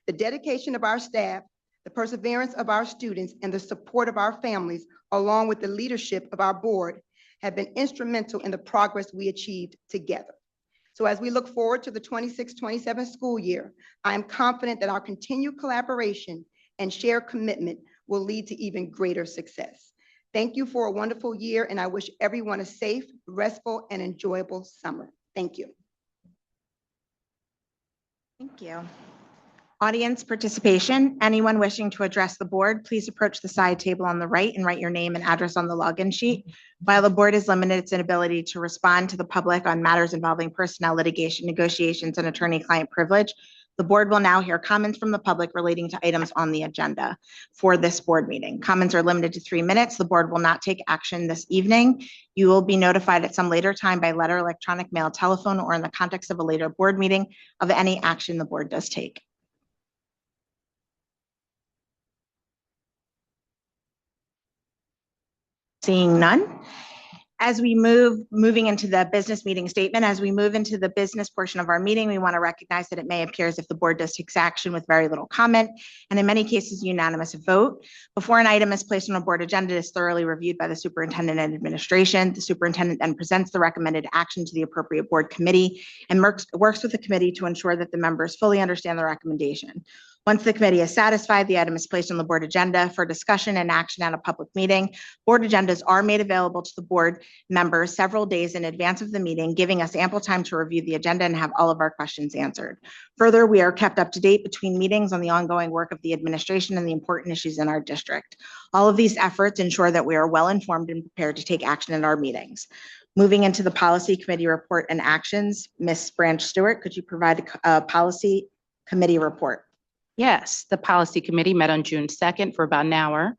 The dedication of our staff, the perseverance of our students, and the support of our families, along with the leadership of our board, have been instrumental in the progress we achieved together. So as we look forward to the 26-27 school year, I am confident that our continued collaboration and shared commitment will lead to even greater success. Thank you for a wonderful year, and I wish everyone a safe, restful, and enjoyable summer. Thank you. Thank you. Audience participation. Anyone wishing to address the board, please approach the side table on the right and write your name and address on the login sheet. While the board is limited its inability to respond to the public on matters involving personnel litigation, negotiations, and attorney-client privilege, the board will now hear comments from the public relating to items on the agenda for this board meeting. Comments are limited to 3 minutes. The board will not take action this evening. You will be notified at some later time by letter, electronic mail, telephone, or in the context of a later board meeting of any action the board does take. Seeing none. As we moving into the business meeting statement, as we move into the business portion of our meeting, we want to recognize that it may appear as if the board does take action with very little comment, and in many cases, unanimous vote. Before an item is placed on a board agenda, it is thoroughly reviewed by the superintendent and administration. The superintendent then presents the recommended action to the appropriate board committee and works with the committee to ensure that the members fully understand the recommendation. Once the committee is satisfied, the item is placed on the board agenda for discussion and action at a public meeting. Board agendas are made available to the board members several days in advance of the meeting, giving us ample time to review the agenda and have all of our questions answered. Further, we are kept up to date between meetings on the ongoing work of the administration and the important issues in our district. All of these efforts ensure that we are well informed and prepared to take action in our meetings. Moving into the policy committee report and actions, Ms. Branch Stewart, could you provide a policy committee report? Yes, the policy committee met on June 2nd for about an hour.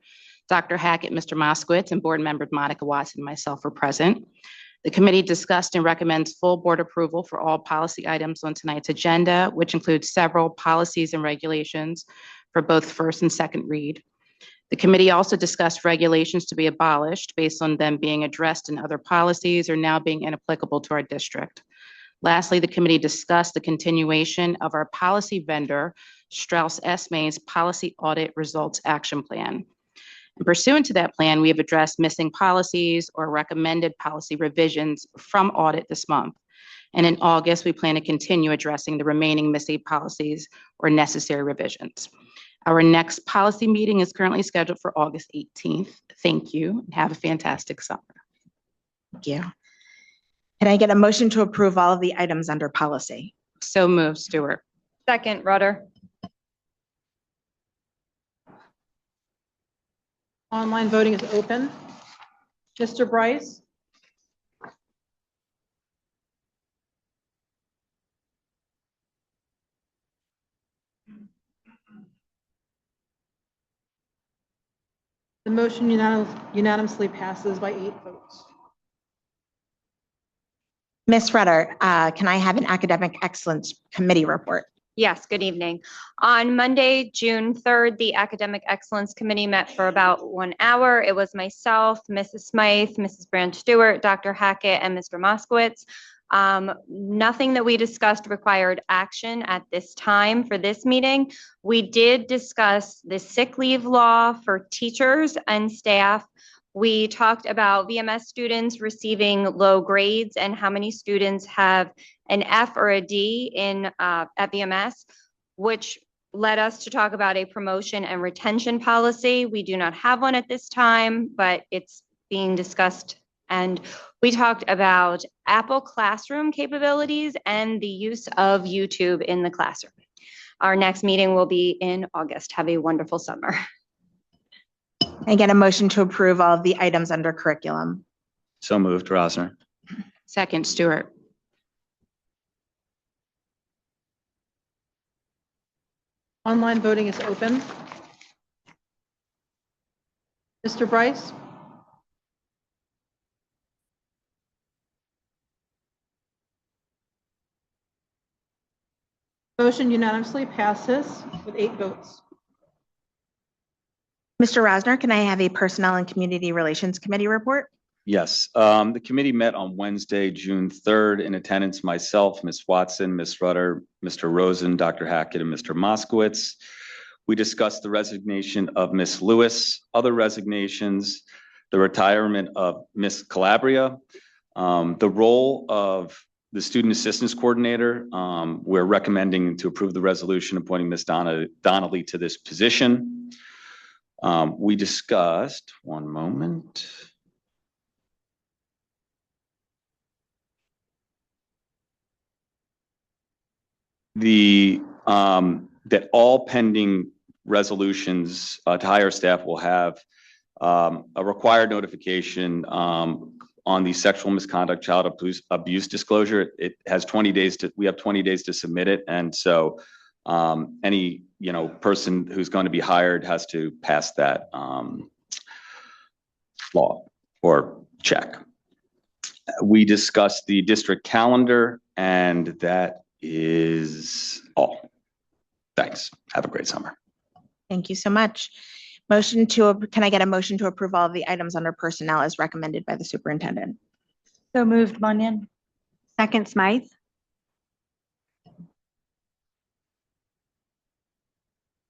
Dr. Hackett, Mr. Moskowitz, and board members Monica Watson and myself were present. The committee discussed and recommends full board approval for all policy items on tonight's agenda, which includes several policies and regulations for both first and second read. The committee also discussed regulations to be abolished based on them being addressed in other policies or now being inapplicable to our district. Lastly, the committee discussed the continuation of our policy vendor, Strauss Esme's Policy Audit Results Action Plan. And pursuant to that plan, we have addressed missing policies or recommended policy revisions from audit this month. And in August, we plan to continue addressing the remaining missing policies or necessary revisions. Our next policy meeting is currently scheduled for August 18th. Thank you and have a fantastic summer. Thank you. Can I get a motion to approve all of the items under policy? So moved, Stewart. Second, Rudder. Online voting is open. Mr. Bryce? The motion unanimously passes by 8 votes. Ms. Rutter, can I have an academic excellence committee report? Yes, good evening. On Monday, June 3rd, the Academic Excellence Committee met for about 1 hour. It was myself, Mrs. Smythe, Mrs. Branch Stewart, Dr. Hackett, and Mr. Moskowitz. Nothing that we discussed required action at this time for this meeting. We did discuss the sick leave law for teachers and staff. We talked about VMS students receiving low grades and how many students have an F or a D at VMS, which led us to talk about a promotion and retention policy. We do not have one at this time, but it's being discussed. And we talked about Apple Classroom capabilities and the use of YouTube in the classroom. Our next meeting will be in August. Have a wonderful summer. I get a motion to approve all of the items under curriculum. So moved, Rosner. Second, Stewart. Online voting is open. Mr. Bryce? Motion unanimously passes with 8 votes. Mr. Rosner, can I have a Personnel and Community Relations Committee report? Yes, the committee met on Wednesday, June 3rd. In attendance, myself, Ms. Watson, Ms. Rutter, Mr. Rosen, Dr. Hackett, and Mr. Moskowitz. We discussed the resignation of Ms. Lewis, other resignations, the retirement of Ms. Calabria, the role of the student assistance coordinator. We're recommending to approve the resolution appointing Ms. Donnelly to this position. We discussed, one moment. That all pending resolutions to hire staff will have a required notification on the sexual misconduct, child abuse disclosure. It has 20 days we have 20 days to submit it. And so any, person who's going to be hired has to pass that law or check. We discussed the district calendar, and that is all. Thanks. Have a great summer. Thank you so much. Can I get a motion to approve all of the items under personnel as recommended by the superintendent? So moved, Munyan. Second, Smythe.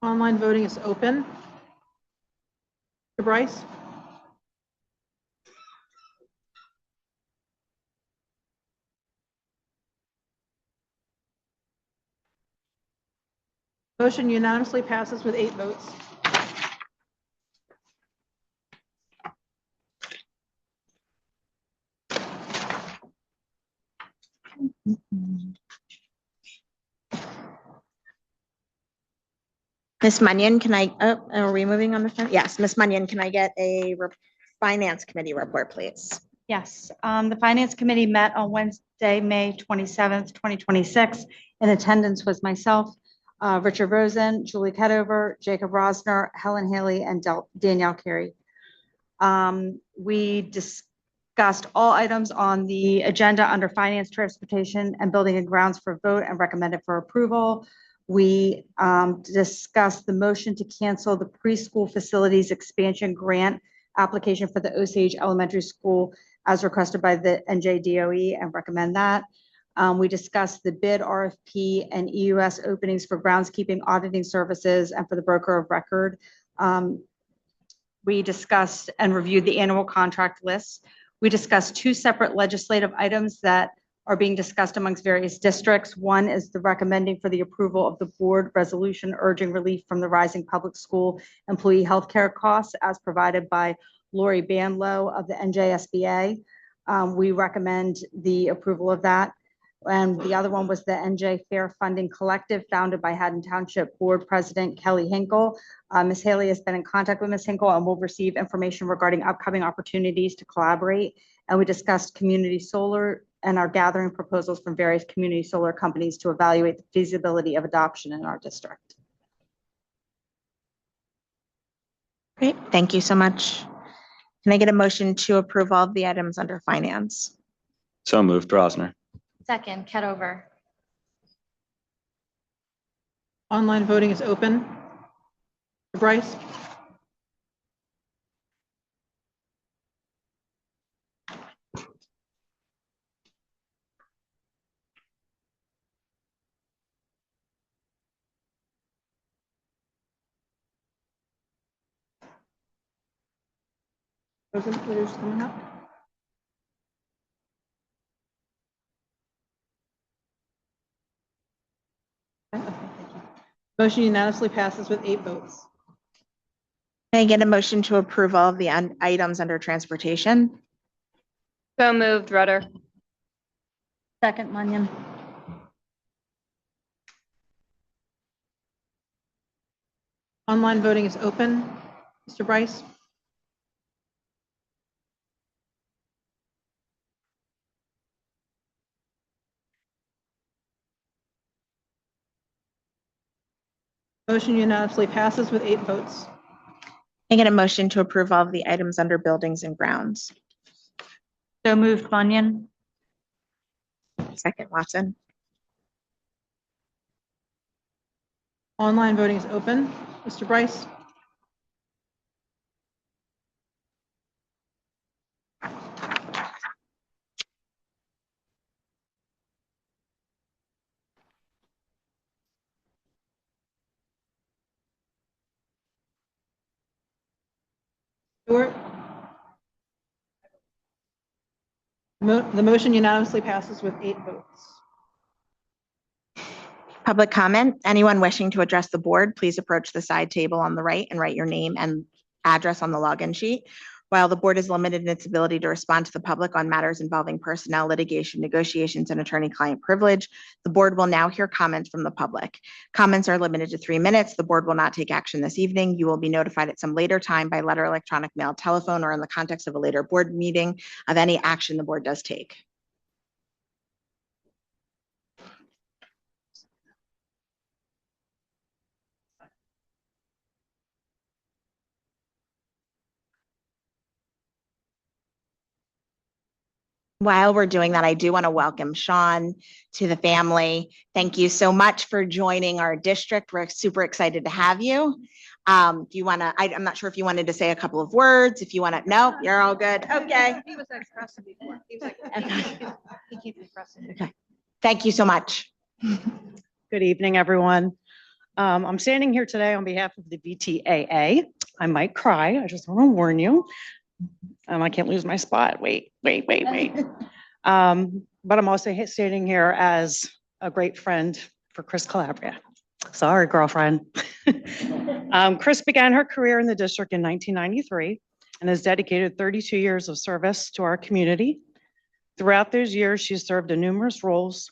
Online voting is open. Mr. Bryce? Motion unanimously passes with 8 votes. Ms. Munyon, are we moving on to? Yes, Ms. Munyon, can I get a finance committee report, please? Yes, the Finance Committee met on Wednesday, May 27th, 2026. In attendance was myself, Richard Rosen, Julie Kedover, Jacob Rosner, Helen Haley, and Danielle Carey. We discussed all items on the agenda under Finance, Transportation, and Building and Grounds for vote and recommended for approval. We discussed the motion to cancel the preschool facilities expansion grant application for the Osage Elementary School as requested by the NJDOE and recommend that. We discussed the bid RFP and EUS openings for groundskeeping auditing services and for the broker of record. We discussed and reviewed the annual contract list. We discussed 2 separate legislative items that are being discussed amongst various districts. One is the recommending for the approval of the board resolution urging relief from the rising public school employee healthcare costs as provided by Lori Banlow of the NJSBA. We recommend the approval of that. And the other one was the NJ Fair Funding Collective founded by Haddon Township Board President Kelly Hinkle. Ms. Haley has been in contact with Ms. Hinkle and will receive information regarding upcoming opportunities to collaborate. And we discussed community solar and are gathering proposals from various community solar companies to evaluate the feasibility of adoption in our district. Great, thank you so much. Can I get a motion to approve all of the items under finance? So moved, Rosner. Second, Kedover. Online voting is open. Mr. Bryce? Leaders coming up. Okay, thank you. Motion unanimously passes with 8 votes. Can I get a motion to approve all of the items under transportation? So moved, Rutter. Second, Munyan. Online voting is open. Mr. Bryce? Motion unanimously passes with 8 votes. Can I get a motion to approve all of the items under buildings and grounds? So moved, Munyan. Second, Watson. Online voting is open. Mr. Bryce? Stewart? The motion unanimously passes with 8 votes. Public comment. Anyone wishing to address the board, please approach the side table on the right and write your name and address on the login sheet. While the board is limited in its ability to respond to the public on matters involving personnel, litigation, negotiations, and attorney-client privilege, the board will now hear comments from the public. Comments are limited to 3 minutes. The board will not take action this evening. You will be notified at some later time by letter, electronic mail, telephone, or in the context of a later board meeting of any action the board does take. While we're doing that, I do want to welcome Sean to the family. Thank you so much for joining our district. We're super excited to have you. Do you want to, I'm not sure if you wanted to say a couple of words, if you want to, no, you're all good. Okay. He was expressive before. He was like, he keeps expressing. Okay. Thank you so much. Good evening, everyone. I'm standing here today on behalf of the VTAA. I might cry. I just want to warn you. I can't lose my spot. Wait. But I'm also standing here as a great friend for Chris Calabria. Sorry, girlfriend. Chris began her career in the district in 1993 and has dedicated 32 years of service to our community. Throughout those years, she's served in numerous roles,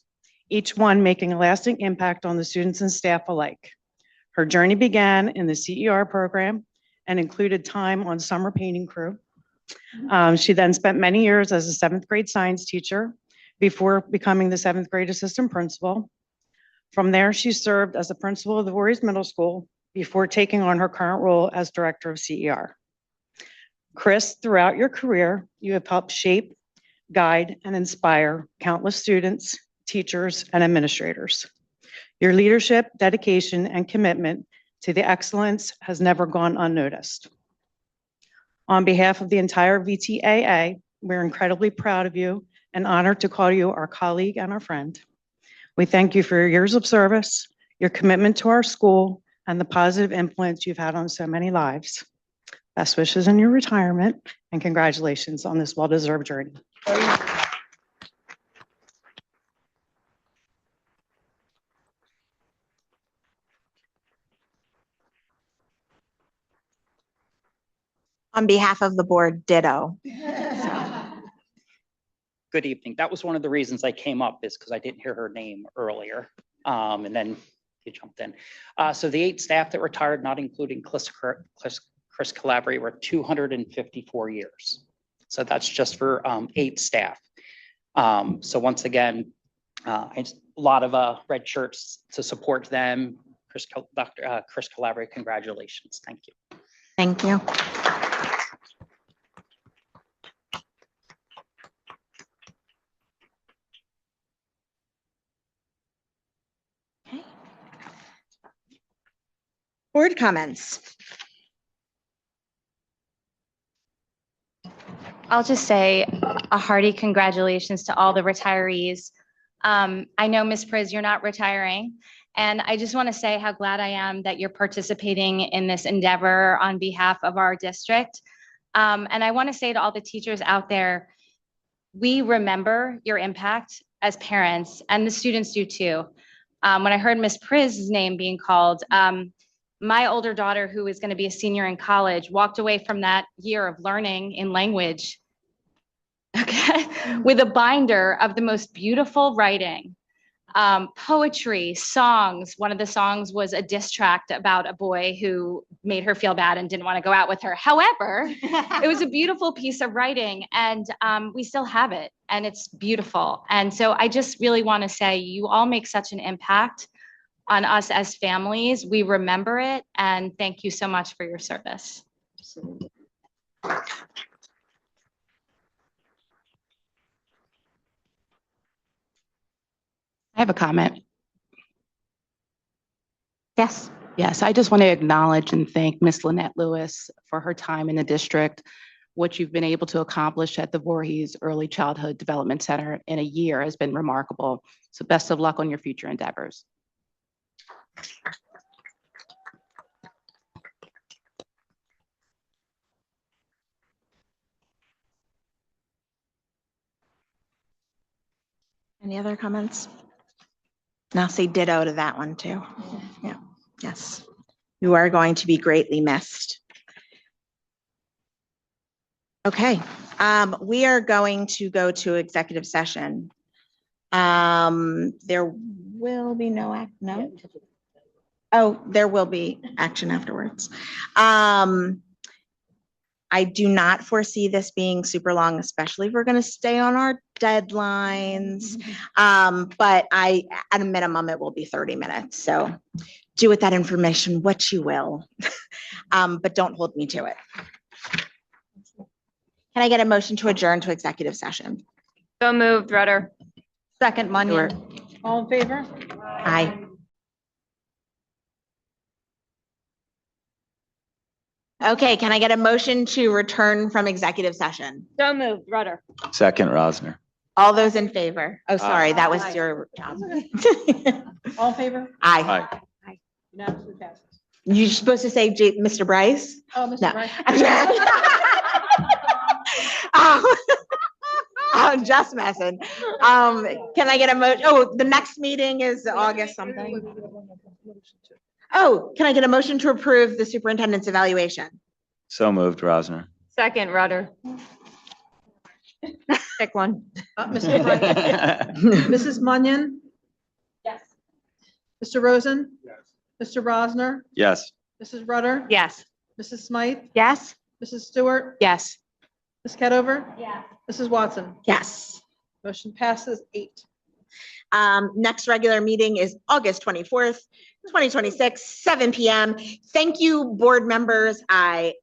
each one making a lasting impact on the students and staff alike. Her journey began in the CER program and included time on summer painting crew. She then spent many years as a 7th grade science teacher before becoming the 7th grade assistant principal. From there, she served as the principal of the Voorhees Middle School before taking on her current role as director of CER. Chris, throughout your career, you have helped shape, guide, and inspire countless students, teachers, and administrators. Your leadership, dedication, and commitment to the excellence has never gone unnoticed. On behalf of the entire VTAA, we're incredibly proud of you and honored to call you our colleague and our friend. We thank you for your years of service, your commitment to our school, and the positive influence you've had on so many lives. Best wishes in your retirement, and congratulations on this well-deserved journey. On behalf of the board, ditto. Good evening. That was one of the reasons I came up, is because I didn't hear her name earlier. And then you jumped in. So the 8 staff that retired, not including Chris Calabria, were 254 years. So that's just for 8 staff. So once again, a lot of red shirts to support them. Dr. Chris Calabria, congratulations. Thank you. Thank you. Okay. Board comments. I'll just say a hearty congratulations to all the retirees. I know, Ms. Priz, you're not retiring. And I just want to say how glad I am that you're participating in this endeavor on behalf of our district. And I want to say to all the teachers out there, we remember your impact as parents, and the students do too. When I heard Ms. Priz's name being called, my older daughter, who is going to be a senior in college, walked away from that year of learning in language, okay, with a binder of the most beautiful writing, poetry, songs. One of the songs was a diss track about a boy who made her feel bad and didn't want to go out with her. However, it was a beautiful piece of writing, and we still have it, and it's beautiful. And so I just really want to say you all make such an impact on us as families. We remember it, and thank you so much for your service. I have a comment. Yes. Yes, I just want to acknowledge and thank Miss Lynette Lewis for her time in the district. What you've been able to accomplish at the Voorhees Early Childhood Development Center in a year has been remarkable. So best of luck on your future endeavors. Any other comments? Now say ditto to that one too. Yeah, yes. You are going to be greatly missed. Okay, we are going to go to executive session. There will be no act, no? Oh, there will be action afterwards. I do not foresee this being super long, especially if we're going to stay on our deadlines. But at a minimum, it will be 30 minutes. So do with that information what you will, but don't hold me to it. Can I get a motion to adjourn to executive session? So moved, Rudder. Second, Munyon. All in favor? Aye. Okay, can I get a motion to return from executive session? So moved, Rudder. Second, Rosner. All those in favor? Oh, sorry, that was your job. All in favor? Aye. Aye. Unanimously passes. You're supposed to say Mr. Bryce? Oh, Mr. No. Bryce. I'm just messing. Can I get a motion? Oh, the next meeting is August something. Oh, can I get a motion to approve the superintendent's evaluation? So moved, Rosner. Second, Rudder. Pick one. Mr. Bryce. Mrs. Munyon? Yes. Mr. Rosen? Yes. Mr. Rosner? Yes. Mrs. Rudder? Yes. Mrs. Smythe? Yes. Mrs. Stewart? Yes. Ms. Kedover? Yes. Mrs. Watson? Yes. Motion passes 8. Next regular meeting is August 24th, 2026, 7 p.m. Thank you, board members. I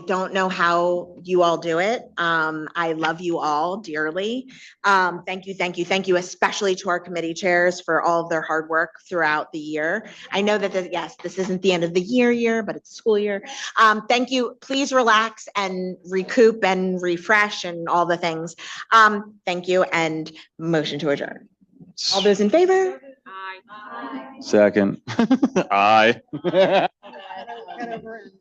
don't know how you all do it. I love you all dearly. Thank you, especially to our committee chairs for all of their hard work throughout the year. I know that, this isn't the end of the year, but it's school year. Thank you. Please relax and recoup and refresh and all the things. Thank you, and motion to adjourn. All those in favor? Second. Aye. Kedover and